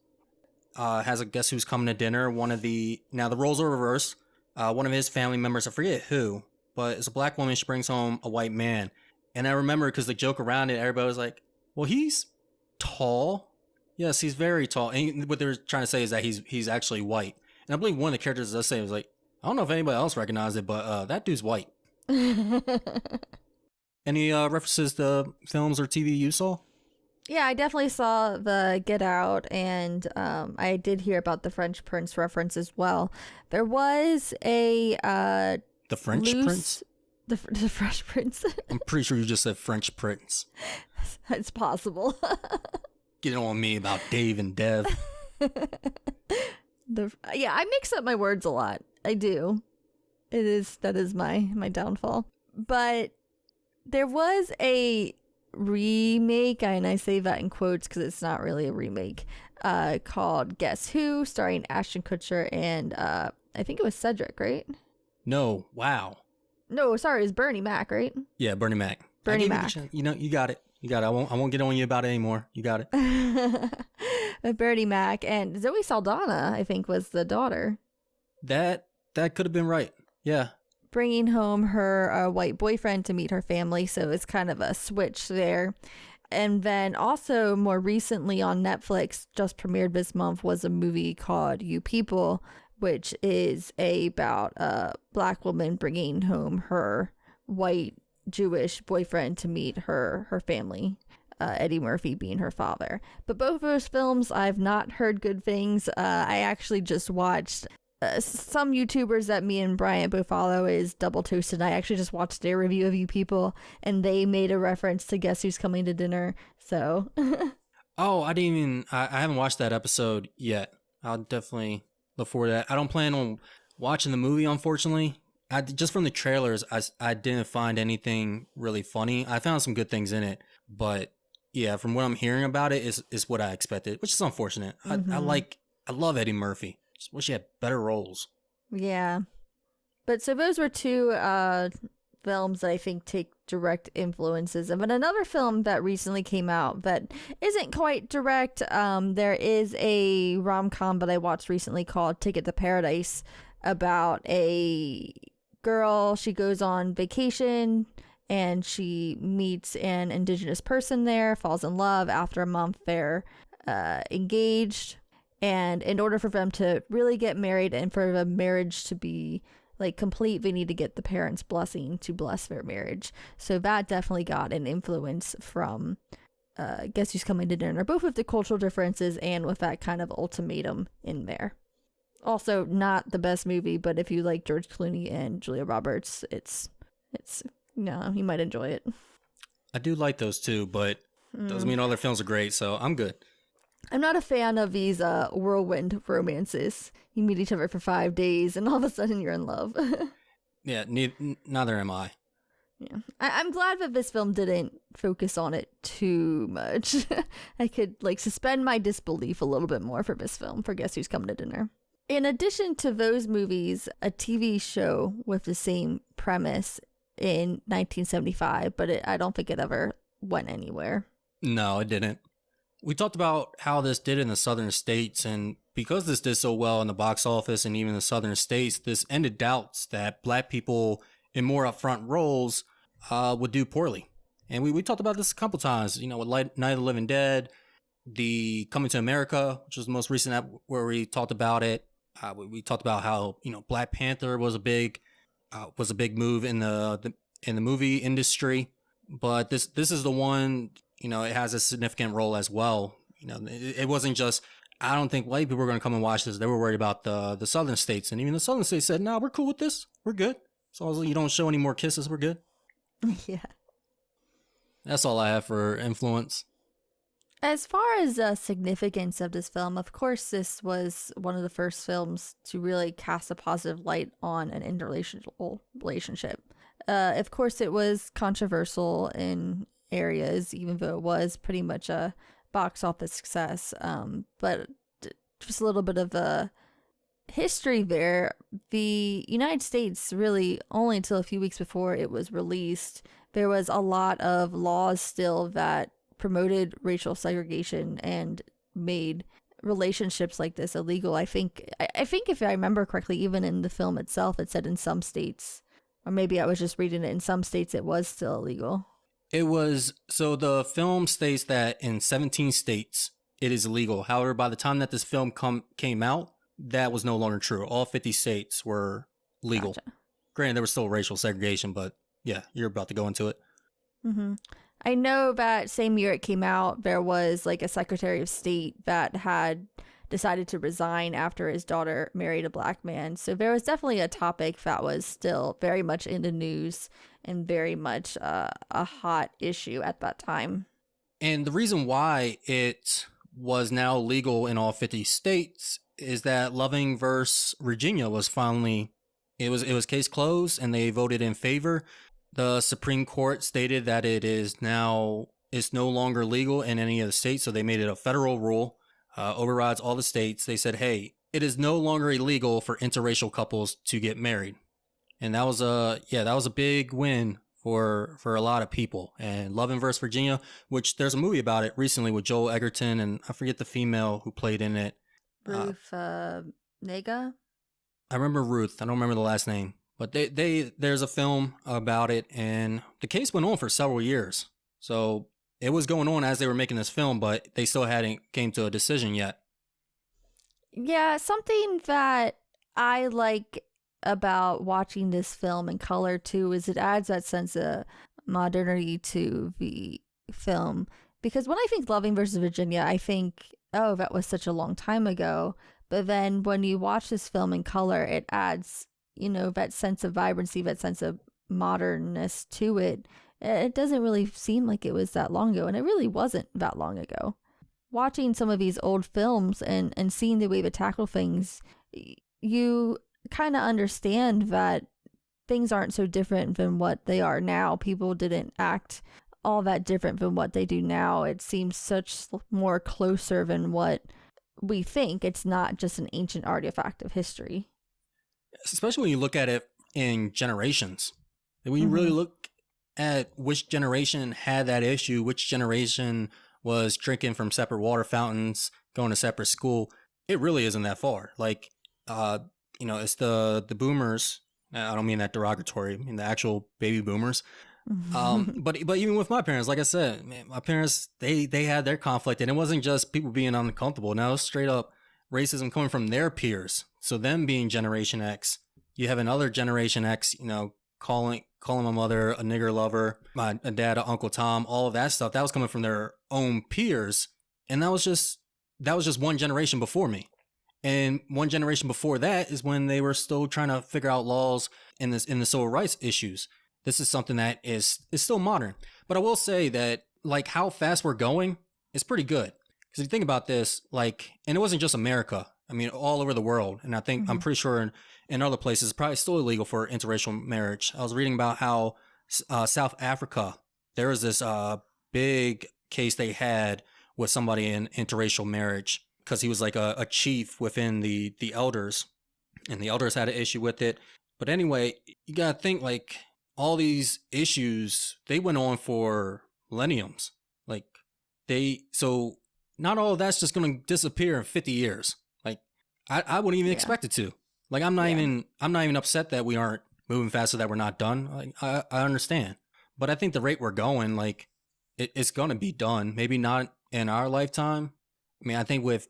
Has a Guess Who's Coming to Dinner. Now the roles are reversed. One of his family members, I forget who, but it's a black woman. She brings home a white man. And I remember because the joke around it, everybody was like, well, he's tall. Yes, he's very tall. And what they're trying to say is that he's actually white. And I believe one of the characters does say, it was like, I don't know if anybody else recognized it, but that dude's white. Any references to films or TV you saw? Yeah, I definitely saw the Get Out, and I did hear about the French Prince reference as well. There was a The French Prince? The Fresh Prince. I'm pretty sure you just said French Prince. It's possible. Get on me about Dave and Dev. Yeah, I mix up my words a lot. I do. That is my downfall. But there was a remake, and I say that in quotes because it's not really a remake, called Guess Who, starring Ashton Kutcher and I think it was Cedric, right? No, wow. No, sorry, it was Bernie Mac, right? Yeah, Bernie Mac. Bernie Mac. You got it. I won't get on you about it anymore. You got it. Bernie Mac, and Zoe Saldana, I think, was the daughter. That could have been right. Yeah. Bringing home her white boyfriend to meet her family, so it's kind of a switch there. And then also more recently on Netflix, just premiered this month, was a movie called You People, which is about a black woman bringing home her white Jewish boyfriend to meet her family, Eddie Murphy being her father. But both of those films, I've not heard good things. I actually just watched some YouTubers that me and Bryant both follow is Double Toasted. I actually just watched their review of You People, and they made a reference to Guess Who's Coming to Dinner. So Oh, I haven't watched that episode yet. I'll definitely look forward to that. I don't plan on watching the movie, unfortunately. Just from the trailers, I didn't find anything really funny. I found some good things in it, but yeah, from what I'm hearing about it is what I expected, which is unfortunate. Mm-hmm. I love Eddie Murphy. Just wish he had better roles. Yeah. But so those were two films that I think take direct influences. But another film that recently came out that isn't quite direct, there is a rom-com that I watched recently called Ticket to Paradise, about a girl. She goes on vacation and she meets an indigenous person there, falls in love. After a month, they're engaged, and in order for them to really get married and for the marriage to be like complete, they need to get the parents' blessing to bless their marriage. So that definitely got an influence from Guess Who's Coming to Dinner, both with the cultural differences and with that kind of ultimatum in there. Also, not the best movie, but if you like George Clooney and Julia Roberts, it's no, you might enjoy it. I do like those two, but doesn't mean all their films are great, so I'm good. I'm not a fan of these whirlwind romances. You meet each other for 5 days and all of a sudden you're in love. Yeah, neither am I. Yeah, I'm glad that this film didn't focus on it too much. I could like suspend my disbelief a little bit more for this film, for Guess Who's Coming to Dinner. In addition to those movies, a TV show with the same premise in 1975, but I don't think it ever went anywhere. No, it didn't. We talked about how this did in the southern states, and because this did so well in the box office and even the southern states, this ended doubts that black people in more upfront roles would do poorly. And we talked about this a couple times, you know, with Night of the Living Dead, the Coming to America, which was the most recent where we talked about it. We talked about how, you know, Black Panther was a big move in the movie industry, but this is the one, you know, it has a significant role as well. You know, it wasn't just, I don't think white people were going to come and watch this. They were worried about the southern states, and even the southern states said, "Nah, we're cool with this. We're good. As long as you don't show any more kisses, we're good." Yeah. That's all I have for influence. As far as significance of this film, of course, this was one of the first films to really cast a positive light on an interracial relationship. Of course, it was controversial in areas, even though it was pretty much a box office success. But just a little bit of a history there. The United States, really only until a few weeks before it was released, there was a lot of laws still that promoted racial segregation and made relationships like this illegal. I think if I remember correctly, even in the film itself, it said in some states, or maybe I was just reading it, in some states it was still illegal. It was, so the film states that in 17 states it is illegal. However, by the time that this film came out, that was no longer true. All 50 states were legal. Gotcha. Granted, there was still racial segregation, but yeah, you're about to go into it. Mm-hmm. I know that same year it came out, there was like a Secretary of State that had decided to resign after his daughter married a black man. So there was definitely a topic that was still very much in the news and very much a hot issue at that time. And the reason why it was now legal in all 50 states is that Loving versus Virginia was finally, it was case closed and they voted in favor. The Supreme Court stated that it's no longer legal in any of the states, so they made it a federal rule, overrides all the states. They said, hey, it is no longer illegal for interracial couples to get married. And that was a big win for a lot of people. And Loving versus Virginia, which there's a movie about it recently with Joel Egerton, and I forget the female who played in it. Ruth Nega? I remember Ruth. I don't remember the last name. But there's a film about it, and the case went on for several years. So it was going on as they were making this film, but they still hadn't came to a decision yet. Yeah, something that I like about watching this film in color too is it adds that sense of modernity to the film. Because when I think Loving versus Virginia, I think, oh, that was such a long time ago. But then when you watch this film in color, it adds, you know, that sense of vibrancy, that sense of modernness to it. It doesn't really seem like it was that long ago, and it really wasn't that long ago. Watching some of these old films and seeing the way they tackle things, you kind of understand that things aren't so different than what they are now. People didn't act all that different than what they do now. It seems such more closer than what we think. It's not just an ancient artifact of history. Especially when you look at it in generations. When you really look at which generation had that issue, which generation was drinking from separate water fountains, going to separate school, it really isn't that far. Like, it's the boomers. I don't mean that derogatory. I mean the actual baby boomers. But even with my parents, like I said, man, my parents they had their conflict, and it wasn't just people being uncomfortable. Now it's straight up racism coming from their peers. So them being Generation X, you have another Generation X, calling my mother a nigger lover, my dad a Uncle Tom, all of that stuff. That was coming from their own peers, and that was just one generation before me. And one generation before that is when they were still trying to figure out laws in the civil rights issues. This is something that is still modern. But I will say that, like, how fast we're going is pretty good. Because if you think about this, like, and it wasn't just America. I mean, all over the world. And I think, I'm pretty sure in other places, it's probably still illegal for interracial marriage. I was reading about how South Africa, there was this big case they had with somebody in interracial marriage, because he was like a chief within the elders, and the elders had an issue with it. But anyway, you gotta think, like, all these issues, they went on for millenniums. Like, so not all of that's just gonna disappear in 50 years. Like, I wouldn't even expect it to. Like, I'm not even upset that we aren't moving faster, that we're not done. Like, I understand. But I think the rate we're going, like, it's gonna be done. Maybe not in our lifetime. I mean, I think with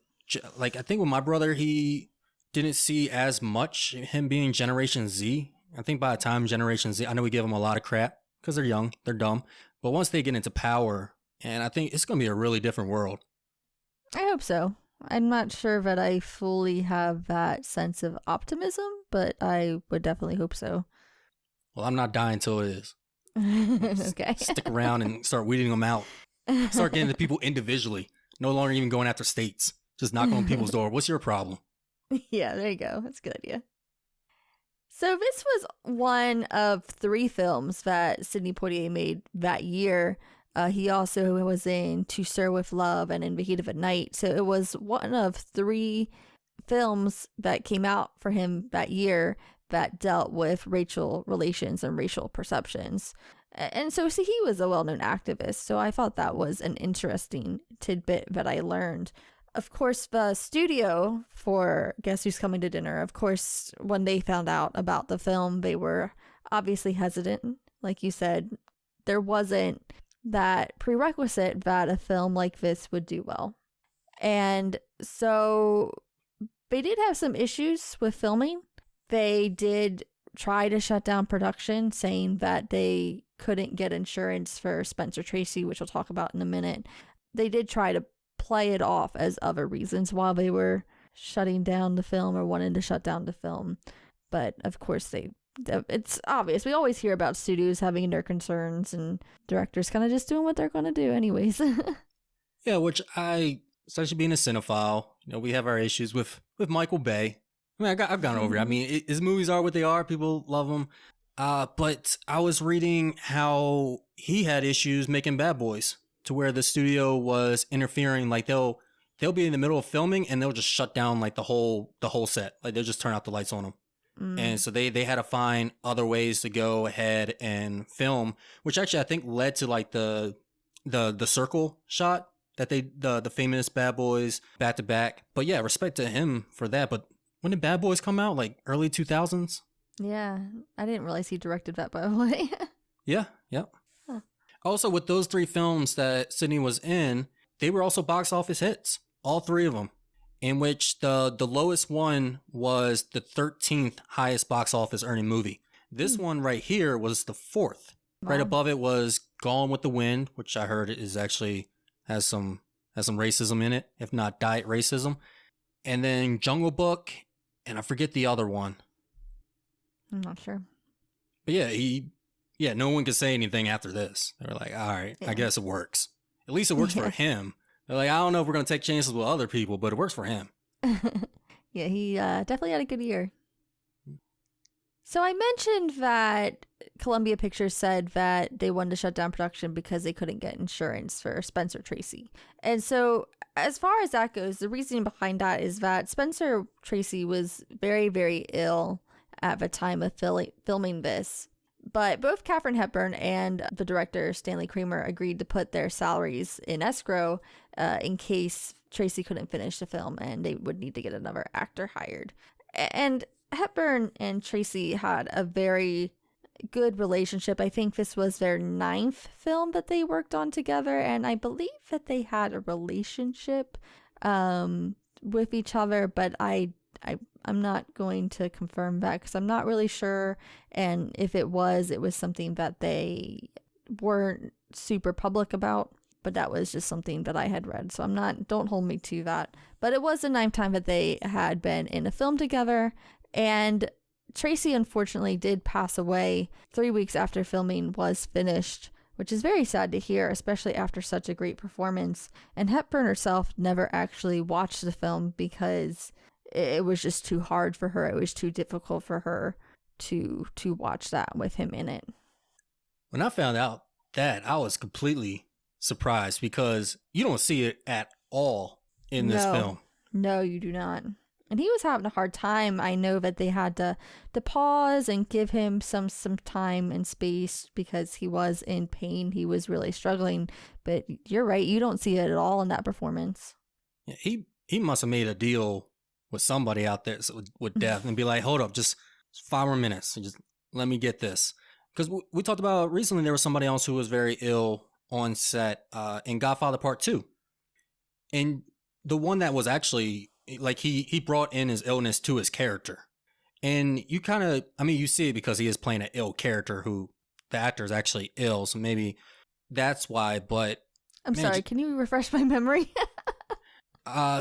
my brother, he didn't see as much him being Generation Z. I think by the time Generation Z, I know we give them a lot of crap because they're young, they're dumb. But once they get into power, and I think it's going to be a really different world. I hope so. I'm not sure that I fully have that sense of optimism, but I would definitely hope so. Well, I'm not dying till it is. Okay. Stick around and start weeding them out. Start getting the people individually. No longer even going after states. Just knock on people's door. What's your problem? Yeah, there you go. That's a good idea. So this was one of 3 films that Sidney Poitier made that year. He also was in To Sir with Love and In the Heat of the Night. So it was one of 3 films that came out for him that year that dealt with racial relations and racial perceptions. And so he was a well-known activist. So I thought that was an interesting tidbit that I learned. Of course, the studio for Guess Who's Coming to Dinner, of course, when they found out about the film, they were obviously hesitant. Like you said, there wasn't that prerequisite that a film like this would do well. And so they did have some issues with filming. They did try to shut down production, saying that they couldn't get insurance for Spencer Tracy, which we'll talk about in a minute. They did try to play it off as other reasons while they were shutting down the film or wanting to shut down the film. But of course, it's obvious. We always hear about studios having their concerns and directors kind of just doing what they're going to do anyways. Yeah, which especially being a cinephile, we have our issues with Michael Bay. I mean, I've gone over it. I mean, his movies are what they are. People love them. But I was reading how he had issues making Bad Boys, to where the studio was interfering. Like, they'll be in the middle of filming and they'll just shut down like the whole set. Like, they'll just turn out the lights on them. And so they had to find other ways to go ahead and film, which actually I think led to like the circle shot that the famous Bad Boys back to back. But yeah, respect to him for that. But when did Bad Boys come out? Like early 2000s? Yeah, I didn't realize he directed that, by the way. Yeah. Huh. Also, with those 3 films that Sidney was in, they were also box office hits. All 3 of them. In which the lowest one was the 13th highest box office earning movie. This one right here was the 4th. Wow. Right above it was Gone with the Wind, which I heard is actually has some racism in it, if not diet racism. And then Jungle Book, and I forget the other one. I'm not sure. But yeah, no one could say anything after this. They were like, all right, I guess it works. At least it works for him. They're like, I don't know if we're going to take chances with other people, but it works for him. Yeah, he definitely had a good year. So I mentioned that Columbia Pictures said that they wanted to shut down production because they couldn't get insurance for Spencer Tracy. And so as far as that goes, the reasoning behind that is that Spencer Tracy was very, very ill at the time of filming this. But both Katharine Hepburn and the director, Stanley Kramer, agreed to put their salaries in escrow in case Tracy couldn't finish the film and they would need to get another actor hired. And Hepburn and Tracy had a very good relationship. I think this was their 9th film that they worked on together, and I believe that they had a relationship with each other, but I'm not going to confirm that because I'm not really sure. And if it was something that they weren't super public about, but that was just something that I had read. So don't hold me to that. But it was the 9th time that they had been in a film together. And Tracy unfortunately did pass away 3 weeks after filming was finished, which is very sad to hear, especially after such a great performance. And Hepburn herself never actually watched the film because it was just too hard for her. It was too difficult for her to watch that with him in it. When I found out that, I was completely surprised because you don't see it at all in this film. No, you do not. And he was having a hard time. I know that they had to pause and give him some time and space because he was in pain. He was really struggling. But you're right. You don't see it at all in that performance. Yeah, he must have made a deal with somebody out there with death and be like, hold up, just 5 more minutes. Just let me get this. Because we talked about recently there was somebody else who was very ill on set in Godfather Part 2. And the one that was actually, like, he brought in his illness to his character. And you kind of, you see it because he is playing an ill character who the actor is actually ill. So maybe that's why, but... I'm sorry, can you refresh my memory?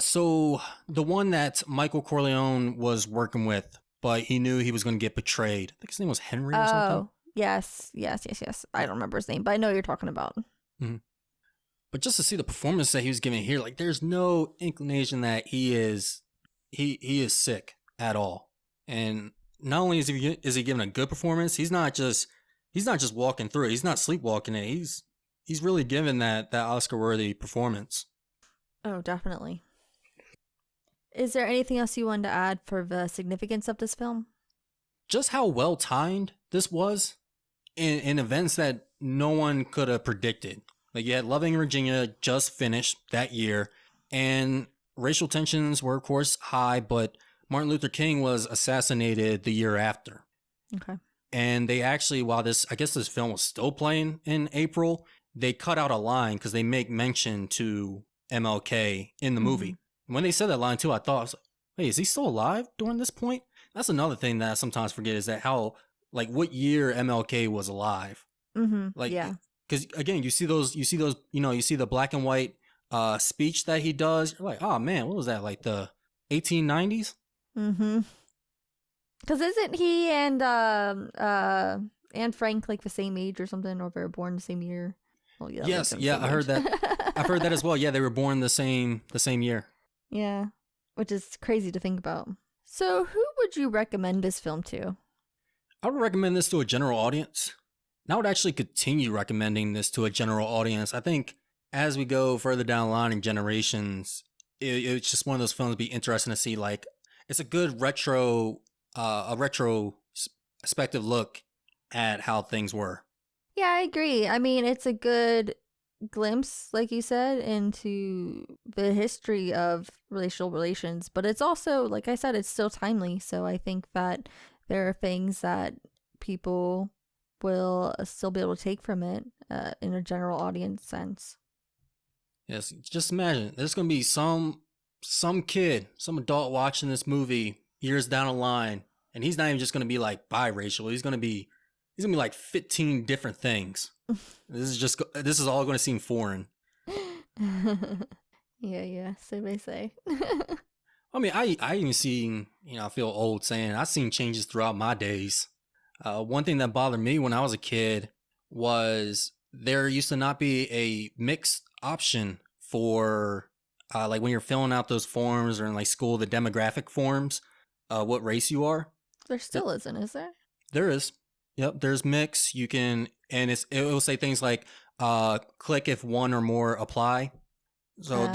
So the one that Michael Corleone was working with, but he knew he was going to get betrayed. I think his name was Henry or something. Oh, yes. I don't remember his name, but I know what you're talking about. Mm-hmm. But just to see the performance that he was giving here, like, there's no inclination that he is sick at all. And not only is he giving a good performance, he's not just walking through it. He's not sleepwalking it. He's really giving that Oscar-worthy performance. Oh, definitely. Is there anything else you wanted to add for the significance of this film? Just how well timed this was in events that no one could have predicted. Like, you had Loving Virginia just finished that year, and racial tensions were, of course, high, but Martin Luther King was assassinated the year after. Okay. And they actually, while this film was still playing in April, they cut out a line because they make mention to MLK in the movie. Mm-hmm. When they said that line too, I thought, wait, is he still alive during this point? That's another thing that I sometimes forget is that how, like, what year MLK was alive. Mm-hmm. Like, yeah. Because again, you see the black and white speech that he does. You're like, oh man, what was that? Like the 1890s? Mm-hmm. Because isn't he and Anne Frank like the same age or something, or they were born the same year? Well, yeah. Yes, yeah, I heard that. I've heard that as well. Yeah, they were born the same year. Yeah, which is crazy to think about. So, who would you recommend this film to? I would recommend this to a general audience. And I would actually continue recommending this to a general audience. I think as we go further down the line in generations, it's just one of those films to be interesting to see. Like, it's a good retrospective look at how things were. Yeah, I agree. I mean, it's a good glimpse, like you said, into the history of racial relations, but it's also, like I said, it's still timely. So I think that there are things that people will still be able to take from it in a general audience sense. Yes, just imagine there's going to be some kid, some adult watching this movie years down the line, and he's not even just going to be like biracial. He's going to be like 15 different things. This is all going to seem foreign. Yeah, so they say. I mean, I even seen, I feel old saying I've seen changes throughout my days. One thing that bothered me when I was a kid was there used to not be a mixed option for like when you're filling out those forms or in like school, the demographic forms, what race you are. There still isn't, is there? There is. Yep, there's mix. You can, and it will say things like click if one or more apply. So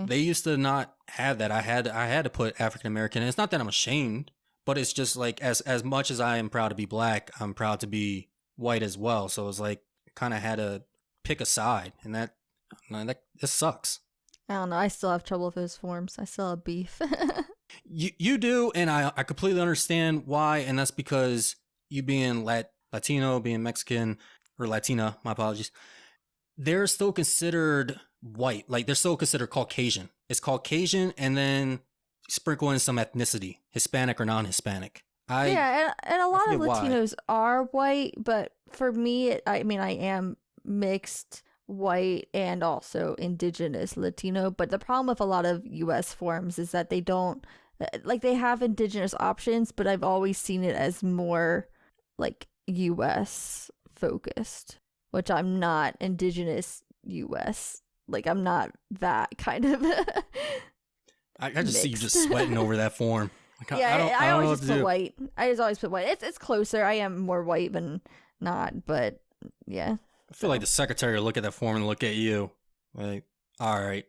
they used to not have that. I had to put African American. It's not that I'm ashamed, but it's just like as much as I am proud to be black, I'm proud to be white as well. So it's like kind of had to pick a side, and that this sucks. I don't know. I still have trouble with those forms. I still have beef. You do, and I completely understand why, and that's because you being Latino, being Mexican, or Latina, my apologies, they're still considered white. Like, they're still considered Caucasian. It's Caucasian, and then sprinkle in some ethnicity, Hispanic or non-Hispanic. Yeah, and a lot of forget why. Latinos are white, but for me, I mean, I am mixed white and also indigenous Latino. But the problem with a lot of U.S. forms is that they don't, like, they have indigenous options, but I've always seen it as more like U.S. focused, which I'm not indigenous U.S. Like, I'm not that kind of. I just see you just sweating over that form. Like, Yeah, I don't know always what just to put do. white. I just always put white. It's closer. I am more white than not, but yeah. I feel like the secretary will look at that form and look at you. Like, all right.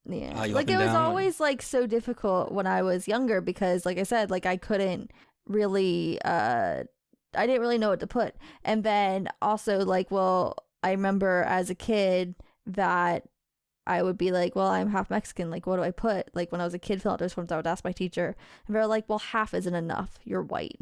Yeah. You Like, up and it was down? always like so difficult when I was younger because, like I said, like I couldn't really I didn't really know what to put. And then also, like, well, I remember as a kid that I would be like, well, I'm half Mexican. Like, what do I put? Like, when I was a kid filling out those forms, I would ask my teacher. And they're like, well, half isn't enough. You're white.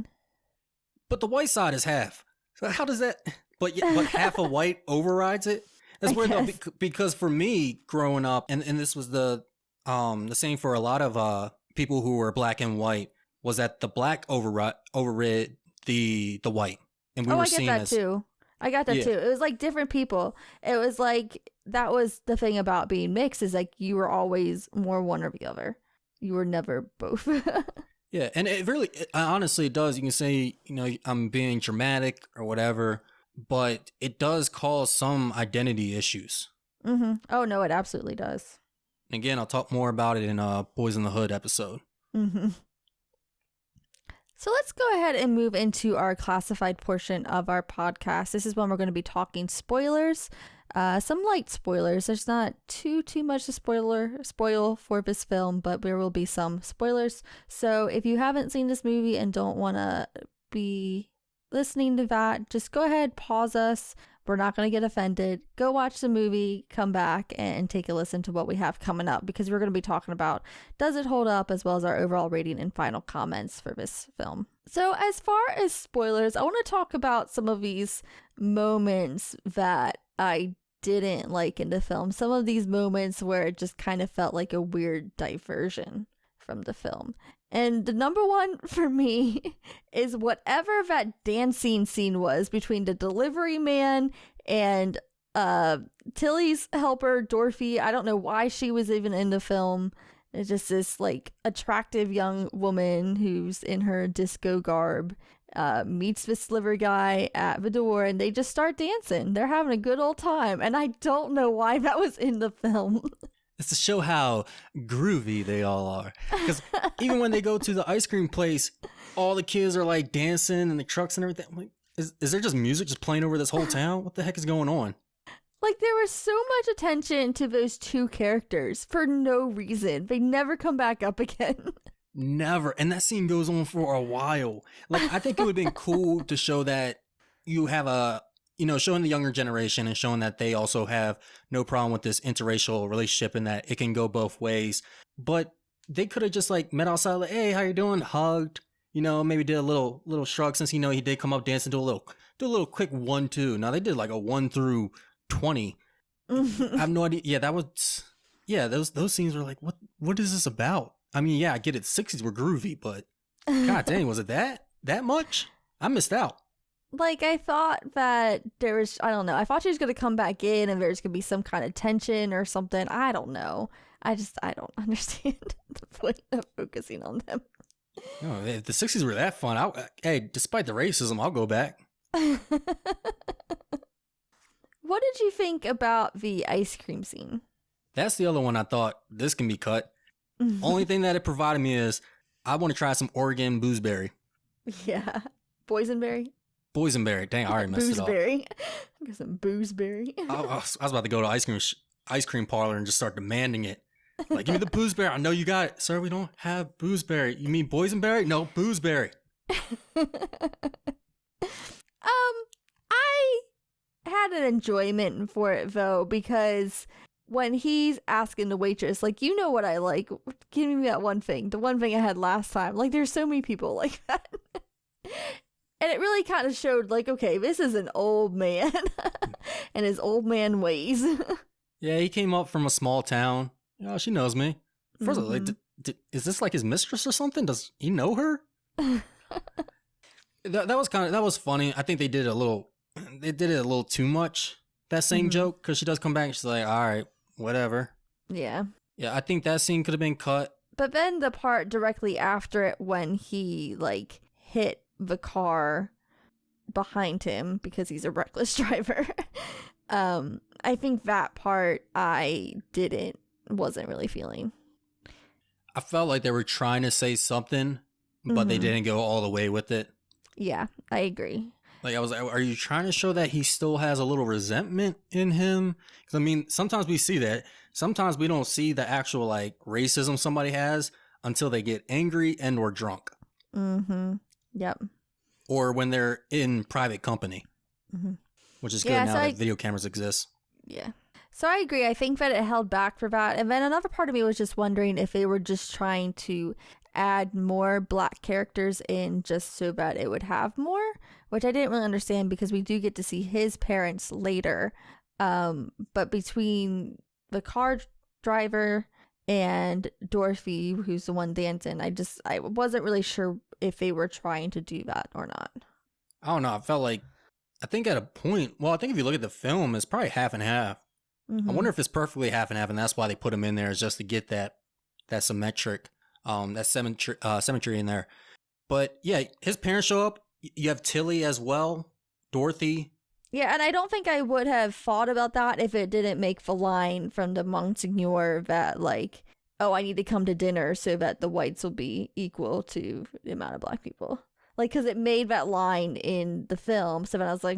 But the white side is half. So how does that? But half of white overrides it. That's I weird though, guess. because for me growing up, and this was the same for a lot of people who were black and white, was that the black overrid the white, and we Oh, were I get seen that as too. I got that yeah. too. It was like different people. It was like that was the thing about being mixed is like you were always more one or the other. You were never both. Yeah, and it really, honestly, it does. You can say, I'm being dramatic or whatever, but it does cause some identity issues. Mm-hmm. Oh no, it absolutely does. Again, I'll talk more about it in Boys in the Hood episode. Mm-hmm. So let's go ahead and move into our classified portion of our podcast. This is when we're going to be talking spoilers, some light spoilers. There's not too much to spoil for this film, but there will be some spoilers. So if you haven't seen this movie and don't want to be listening to that, just go ahead, pause us. We're not going to get offended. Go watch the movie, come back, and take a listen to what we have coming up because we're going to be talking about does it hold up as well as our overall rating and final comments for this film. So as far as spoilers, I want to talk about some of these moments that I didn't like in the film. Some of these moments where it just kind of felt like a weird diversion from the film. And the number one for me is whatever that dancing scene was between the delivery man and Tilly's helper, Dorothy. I don't know why she was even in the film. It's just this like attractive young woman who's in her disco garb meets this delivery guy at the door and they just start dancing. They're having a good old time. And I don't know why that was in the film. It's to show how groovy they all are. Because even when they go to the ice cream place, all the kids are like dancing and the trucks and everything. I'm like, is there just music just playing over this whole town? What the heck is going on? Like, there was so much attention to those two characters for no reason. They never come back up again. Never. And that scene goes on for a while. Like, I think it would have been cool to show that you have showing the younger generation and showing that they also have no problem with this interracial relationship and that it can go both ways. But they could have just like met outside, like, hey, how you doing? Hugged, maybe did a little shrug since, he did come up dancing, do a little quick 1-2. Now they did like a 1 through 20. I have no idea. Yeah, those scenes were like, what is this about? I mean, yeah, I get it. 60s were groovy, but god dang, was it that much? I missed out. Like, I thought that there was, I don't know, I thought she was going to come back in and there's going to be some kind of tension or something. I don't know. I don't understand the point of focusing on them. No, if the 60s were that fun, hey, despite the racism, I'll go back. What did you think about the ice cream scene? That's the other one I thought, this can be cut. Only thing that it provided me is, I want to try some Oregon boozeberry. Yeah. Boysenberry? Boysenberry. Dang, I already messed it up. Boozeberry. I got some boozeberry. I was about to go to ice cream parlor and just start demanding it. Like, give me the boozeberry. I know you got it. Sir, we don't have boozeberry. You mean boysenberry? No, boozeberry. I had an enjoyment for it though, because when he's asking the waitress, like, you know what I like, give me that one thing, the one thing I had last time. Like, there's so many people like that. And it really kind of showed, like, okay, this is an old man and his old man ways. Yeah, he came up from a small town. Oh, she knows me. First of all, like, is this like his mistress or something? Does he know her? that was funny. I think they did it a little too much. That same joke, because she does come back and she's like, all right, whatever. Yeah. Yeah, I think that scene could have been cut. But then the part directly after it when he, like, hit the car behind him because he's a reckless driver. I think that part I wasn't really feeling. I felt like they were trying to say something, but they didn't go all the way with it. Yeah, I agree. Like, I was like, are you trying to show that he still has a little resentment in him? Because, I mean, sometimes we see that. Sometimes we don't see the actual, like, racism somebody has until they get angry and or drunk. Mm-hmm. Yep. Or when they're in private company, which is good now that video cameras exist. Yeah. So I agree. I think that it held back for that. And then another part of me was just wondering if they were just trying to add more Black characters in just so that it would have more, which I didn't really understand because we do get to see his parents later. But between the car driver and Dorothy, who's the one dancing, I wasn't really sure if they were trying to do that or not. I don't know. I think at a point, well, I think if you look at the film, it's probably half and half. I wonder if it's perfectly half and half, and that's why they put him in there, is just to get that symmetric, symmetry in there. But yeah, his parents show up. You have Tilly as well, Dorothy. Yeah, and I don't think I would have thought about that if it didn't make the line from the Monsignor that, like, oh, I need to come to dinner so that the whites will be equal to the amount of Black people. Like, because it made that line in the film, so then I was like,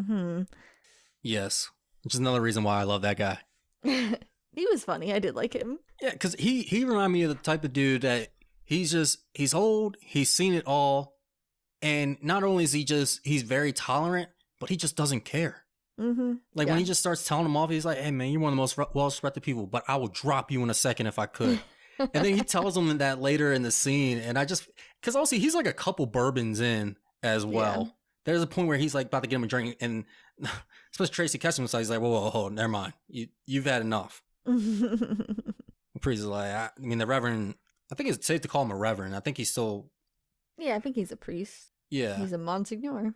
Yes, which is another reason why I love that guy. He was funny. I did like him. Yeah, because he reminded me of the type of dude that he's old, he's seen it all, and not only is he's very tolerant, but he just doesn't care. Like, when he just starts telling him off, he's like, hey man, you're one of the most well-respected people, but I will drop you in a second if I could. And then he tells him that later in the scene, and because also he's like a couple bourbons in as well. Yeah. There's a point where he's like about to get him a drink, and especially Tracy catches him, so he's like, whoa, never mind. You've had enough. The priest is like, I mean, the reverend, I think it's safe to call him a reverend. I think he's still... Yeah, I think he's a priest. Yeah. He's a Monsignor.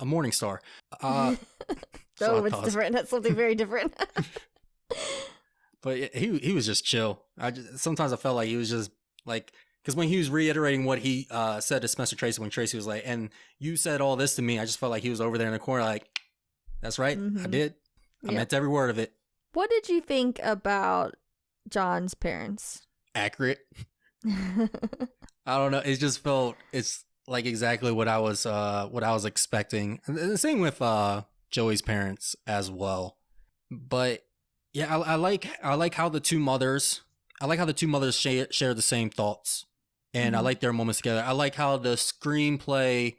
A morning star. Oh, it's different. That's something very different. But he was just chill. Sometimes I felt like he was just like... Because when he was reiterating what he said to Spencer Tracy, when Tracy was like, and you said all this to me, I just felt like he was over there in the corner like, that's right, I did. I meant every word of it. What did you think about John's parents? Accurate. I don't know. It just felt, it's like exactly what I was expecting. And the same with Joey's parents as well. But yeah, I like how the two mothers share the same thoughts. And I like their moments together. I like how the screenplay,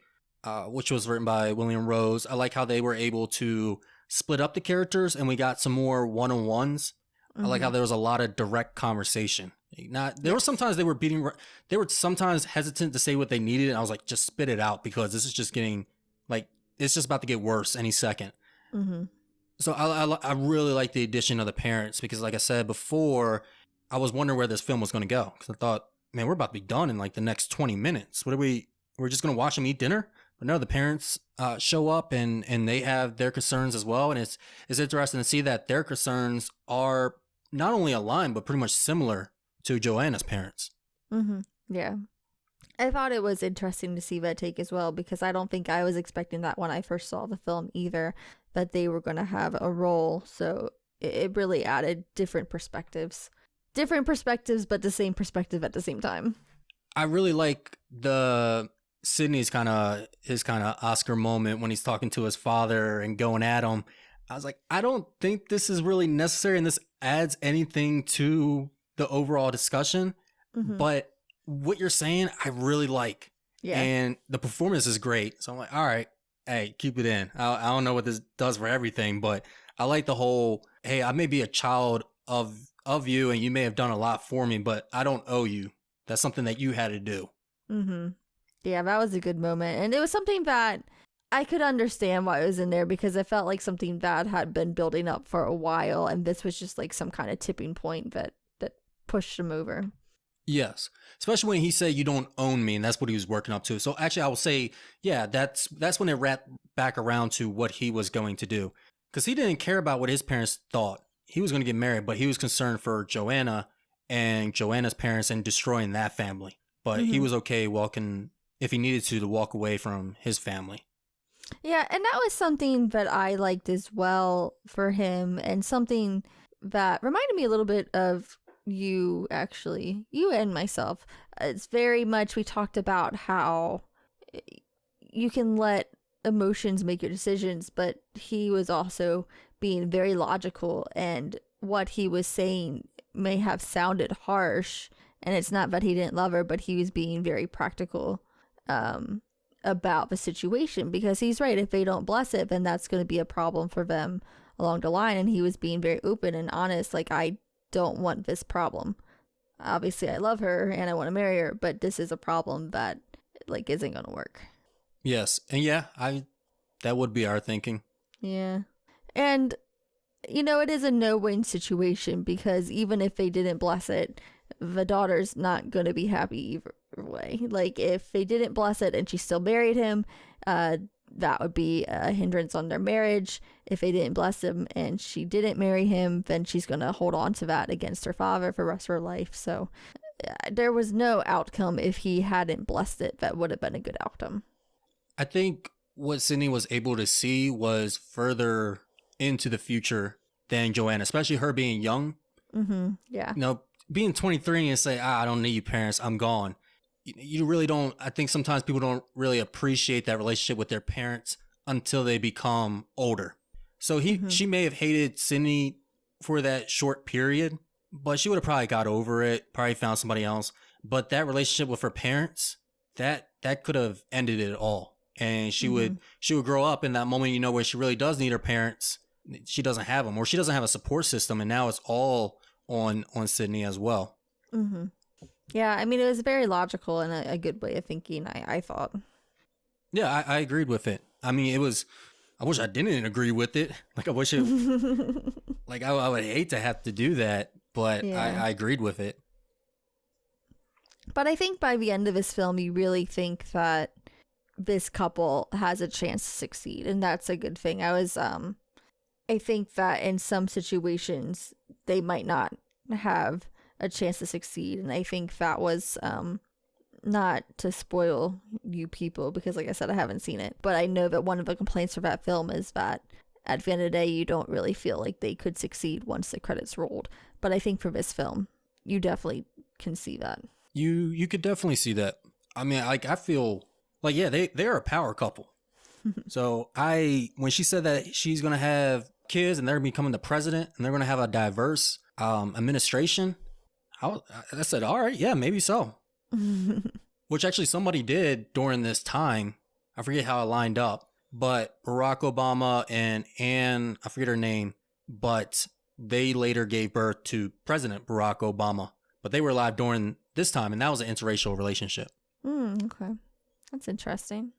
which was written by William Rose, I like how they were able to split up the characters and we got some more one-on-ones. I like how there was a lot of direct conversation. There were sometimes they were sometimes hesitant to say what they needed. And I was like, just spit it out because this is just getting like, it's just about to get worse any second. So I really like the addition of the parents because like I said before, I was wondering where this film was going to go because I thought, man, we're about to be done in like the next 20 minutes. We're just going to watch them eat dinner? But no, the parents show up and they have their concerns as well. And it's interesting to see that their concerns are not only aligned, but pretty much similar to Joanna's parents. Yeah. I thought it was interesting to see that take as well because I don't think I was expecting that when I first saw the film either, that they were going to have a role. So it really added different perspectives. Different perspectives, but the same perspective at the same time. I really like Sidney's kind of Oscar moment when he's talking to his father and going at him. I was like, I don't think this is really necessary and this adds anything to the overall discussion. But what you're saying, I really like. Yeah. And the performance is great. So I'm like, all right, hey, keep it in. I don't know what this does for everything, but I like the whole, hey, I may be a child of you and you may have done a lot for me, but I don't owe you. That's something that you had to do. Yeah, that was a good moment. And it was something that I could understand why it was in there because it felt like something bad had been building up for a while, and this was just like some kind of tipping point that pushed him over. Yes, especially when he said you don't own me, and that's what he was working up to. So actually, I will say, yeah, that's when it wrapped back around to what he was going to do, because he didn't care about what his parents thought. He was going to get married, but he was concerned for Joanna and Joanna's parents and destroying that family. But he was okay walking, if he needed to walk away from his family. Yeah, and that was something that I liked as well for him, and something that reminded me a little bit of you, actually, you and myself. It's very much, we talked about how you can let emotions make your decisions, but he was also being very logical, and what he was saying may have sounded harsh, and it's not that he didn't love her, but he was being very practical about the situation, because he's right. If they don't bless it, then that's going to be a problem for them along the line. And he was being very open and honest, like, I don't want this problem. Obviously I love her and I want to marry her, but this is a problem that like isn't going to work. Yes. And yeah, that would be our thinking. Yeah. And it is a no-win situation, because even if they didn't bless it, the daughter's not going to be happy either way. Like, if they didn't bless it and she still married him, that would be a hindrance on their marriage. If they didn't bless him and she didn't marry him, then she's going to hold on to that against her father for the rest of her life. So there was no outcome if he hadn't blessed it that would have been a good outcome. I think what Sidney was able to see was further into the future than Joanna, especially her being young. Yeah. Being 23 and say, I don't need you parents, I'm gone. You really don't. I think sometimes people don't really appreciate that relationship with their parents until they become older. So she may have hated Sidney for that short period, but she would have probably got over it, probably found somebody else. But that relationship with her parents, that could have ended it all. And she would grow up in that moment, where she really does need her parents. She doesn't have them, or she doesn't have a support system, and now it's all on Sidney as well. Yeah, I mean, it was very logical and a good way of thinking, I thought. Yeah, I agreed with it. I mean, I wish I didn't agree with it. Like, I wish it, like, I would hate to have to do that, but yeah. I agreed with it. But I think by the end of this film, you really think that this couple has a chance to succeed, and that's a good thing. I think that in some situations, they might not have a chance to succeed, and I think that was not to spoil you people, because like I said, I haven't seen it, but I know that one of the complaints for that film is that at the end of the day, you don't really feel like they could succeed once the credits rolled. But I think for this film, you definitely can see that. You could definitely see that. I mean, like, I feel like, yeah, they're a power couple. So when she said that she's gonna have kids and they're becoming the president and they're gonna have a diverse administration, I said, all right, yeah, maybe so. Which actually somebody did during this time. I forget how it lined up, but Barack Obama and Anne, I forget her name, but they later gave birth to President Barack Obama. But they were alive during this time, and that was an interracial relationship. Okay. That's interesting.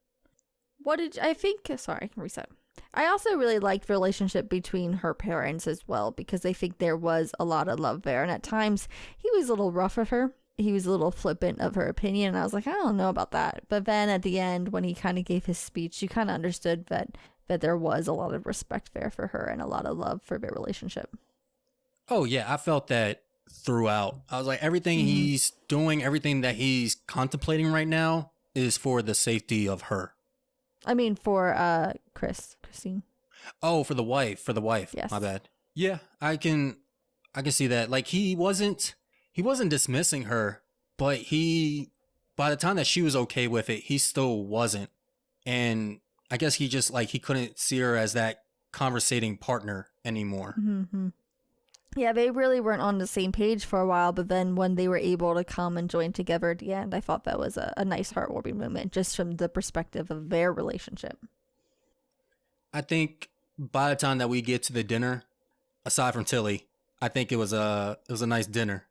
Reset. I also really liked the relationship between her parents as well, because I think there was a lot of love there. And at times, he was a little rough with her. He was a little flippant of her opinion. And I was like, I don't know about that. But then at the end, when he kind of gave his speech, you kind of understood that there was a lot of respect there for her and a lot of love for their relationship. Oh, yeah. I felt that throughout. I was like, everything he's doing, everything that he's contemplating right now is for the safety of her. I mean, for Christine. Oh, for the wife. Yes. My bad. Yeah, I can see that. Like, he wasn't dismissing her, but by the time that she was okay with it, he still wasn't. And I guess he just, like, he couldn't see her as that conversating partner anymore. Yeah, they really weren't on the same page for a while, but then when they were able to come and join together at the end, I thought that was a nice, heartwarming moment, just from the perspective of their relationship. I think by the time that we get to the dinner, aside from Tilly, I think it was a nice dinner.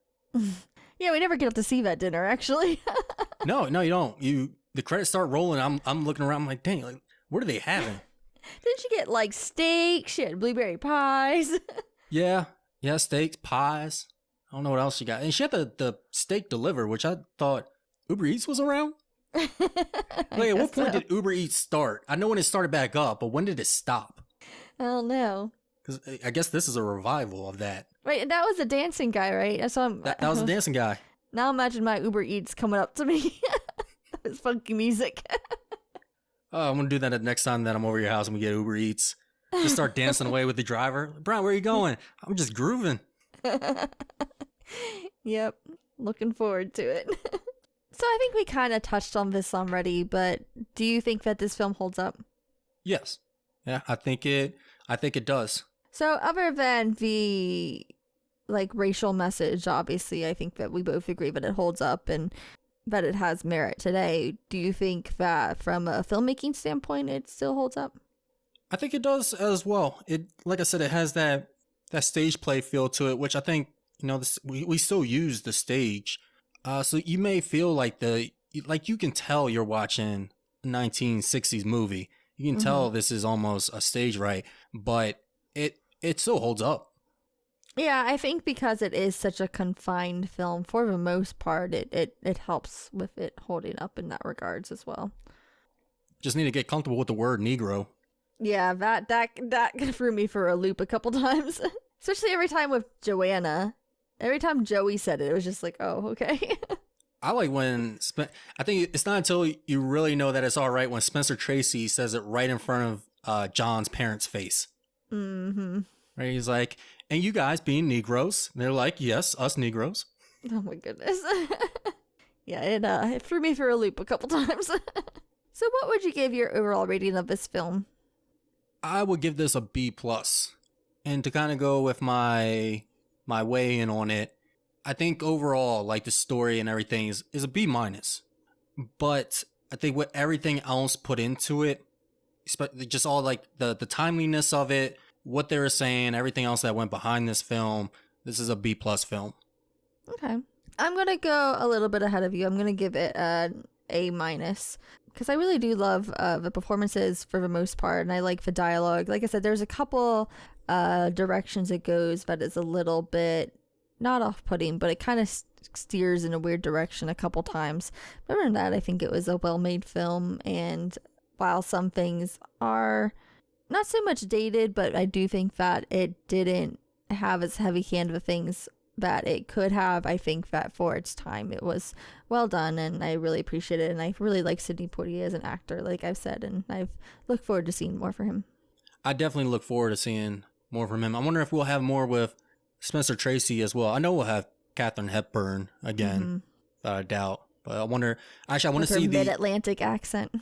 Yeah, we never get up to see that dinner, actually. No, you don't. The credits start rolling. I'm looking around. I'm like, dang, like, What are they having? Didn't she get like steak? She had blueberry pies. Yeah, steaks, pies. I don't know what else she got. And she had the steak delivered, which I thought Uber Eats was around. Like, at what point did Uber Eats start? I know when it started back up, but when did it stop? I don't know. Because I guess this is a revival of that. Wait, and that was a dancing guy, right? That was a dancing guy. Now imagine my Uber Eats coming up to me. It's funky music. Oh, I'm going to do that the next time that I'm over your house and we get Uber Eats. Just start dancing away with the driver. Brian, where are you going? I'm just grooving. Yep. Looking forward to it. So I think we kind of touched on this already, but do you think that this film holds up? Yes. Yeah, I think it does. So other than the like racial message, obviously, I think that we both agree that it holds up and that it has merit today. Do you think that from a filmmaking standpoint, it still holds up? I think it does as well. It, like I said, it has that stage play feel to it, which I think, we still use the stage. So you may feel like you can tell you're watching a 1960s movie. You can tell this is almost a stage right, but it still holds up. Yeah, I think because it is such a confined film, for the most part, it helps with it holding up in that regards as well. Just need to get comfortable with the word Negro. Yeah, that threw me for a loop a couple times. Especially every time with Joanna. Every time Joey said it, it was just like, oh, okay. I like when I think it's not until you really know that it's all right when Spencer Tracy says it right in front of John's parents' face. Mm-hmm. Right? He's like, and you guys being Negroes. And they're like, yes, us Negroes. Oh my goodness. Yeah, it threw me for a loop a couple times. So what would you give your overall rating of this film? I would give this a B+. And to kind of go with my weigh in on it, I think overall, like the story and everything is a B-. But I think with everything else put into it, just all like the timeliness of it, what they were saying, everything else that went behind this film, this is a B+ film. Okay. I'm going to go a little bit ahead of you. I'm going to give it an A-, because I really do love the performances for the most part, and I like the dialogue. Like I said, there's a couple directions it goes that is a little bit not off-putting, but it kind of steers in a weird direction a couple times. But other than that, I think it was a well-made film, and while some things are not so much dated, but I do think that it didn't have as heavy hand of things that it could have. I think that for its time it was well done, and I really appreciate it, and I really like Sidney Poitier as an actor, like I've said, and I look forward to seeing more for him. I definitely look forward to seeing more from him. I wonder if we'll have more with Spencer Tracy as well. I know we'll have Katharine Hepburn again, without a doubt, but I wonder, actually I want to see the mid-Atlantic accent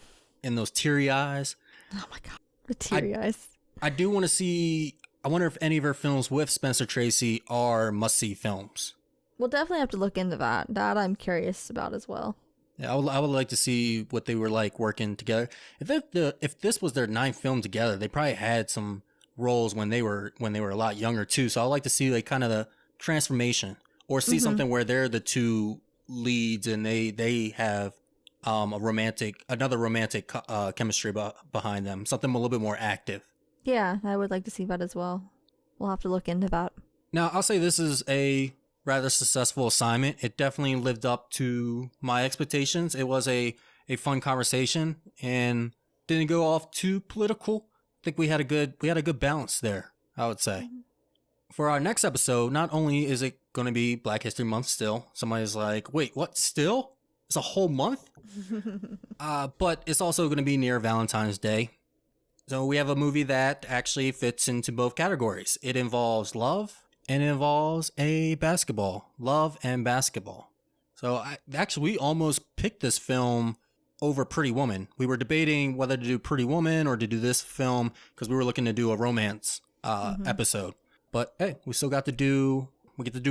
and those teary eyes. Oh my god, the teary eyes. I do want to see, I wonder if any of her films with Spencer Tracy are must-see films. We'll definitely have to look into that. That I'm curious about as well. Yeah, I would like to see what they were like working together. If this was their 9th film together, they probably had some roles when they were a lot younger too. So I'd like to see like kind of the transformation, or see something where they're the two leads and they have another romantic chemistry behind them, something a little bit more active. Yeah, I would like to see that as well. We'll have to look into that. Now, I'll say this is a rather successful assignment. It definitely lived up to my expectations. It was a fun conversation and didn't go off too political. I think we had a good balance there, I would say. For our next episode, not only is it going to be Black History Month still, somebody's like, wait, what, still? It's a whole month? But it's also going to be near Valentine's Day. So we have a movie that actually fits into both categories. It involves love and it involves a basketball. Love and basketball. So we almost picked this film over Pretty Woman. We were debating whether to do Pretty Woman or to do this film because we were looking to do a romance episode. But hey, we get to do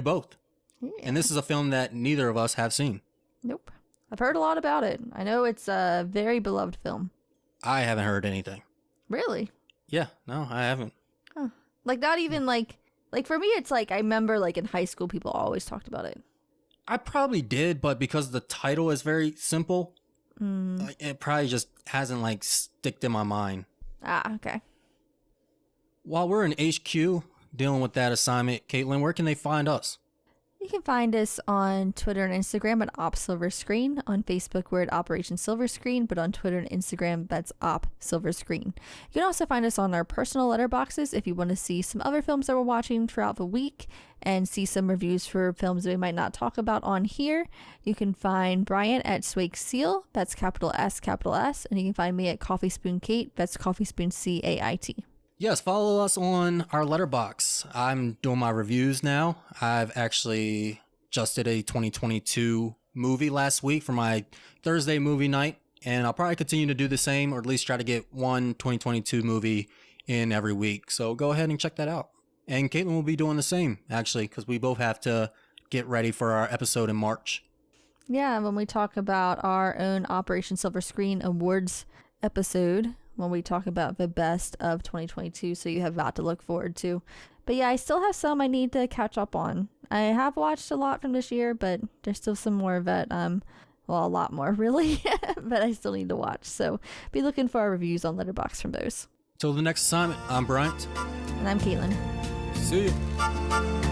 both. Yeah. And this is a film that neither of us have seen. Nope. I've heard a lot about it. I know it's a very beloved film. I haven't heard anything. Really? Yeah, no, I haven't. Huh. Like not even like for me it's like I remember like in high school people always talked about it. I probably did, but because the title is very simple, It probably just hasn't like sticked in my mind. Ah, okay. While we're in HQ dealing with that assignment, Caitlin, where can they find us? You can find us on Twitter and Instagram at OpSilverScreen. On Facebook, we're at Operation Silver Screen, but on Twitter and Instagram, that's Op Silver Screen. You can also find us on our personal letterboxes if you want to see some other films that we're watching throughout the week and see some reviews for films that we might not talk about on here. You can find Bryant at Swake Seal, that's capital S, and you can find me at Coffee Spoon Kate, that's Coffee Spoon CAIT. Yes, follow us on our letterbox. I'm doing my reviews now. I've actually just did a 2022 movie last week for my Thursday movie night, and I'll probably continue to do the same, or at least try to get one 2022 movie in every week. So go ahead and check that out. And Caitlin will be doing the same, actually, because we both have to get ready for our episode in March. Yeah, when we talk about our own Operation Silver Screen Awards episode, when we talk about the best of 2022, so you have that to look forward to. But yeah, I still have some I need to catch up on. I have watched a lot from this year, but there's still some more that, well, a lot more really, but I still need to watch. So be looking for our reviews on Letterboxd from those. Till the next assignment, I'm Bryant. And I'm Caitlin. See you.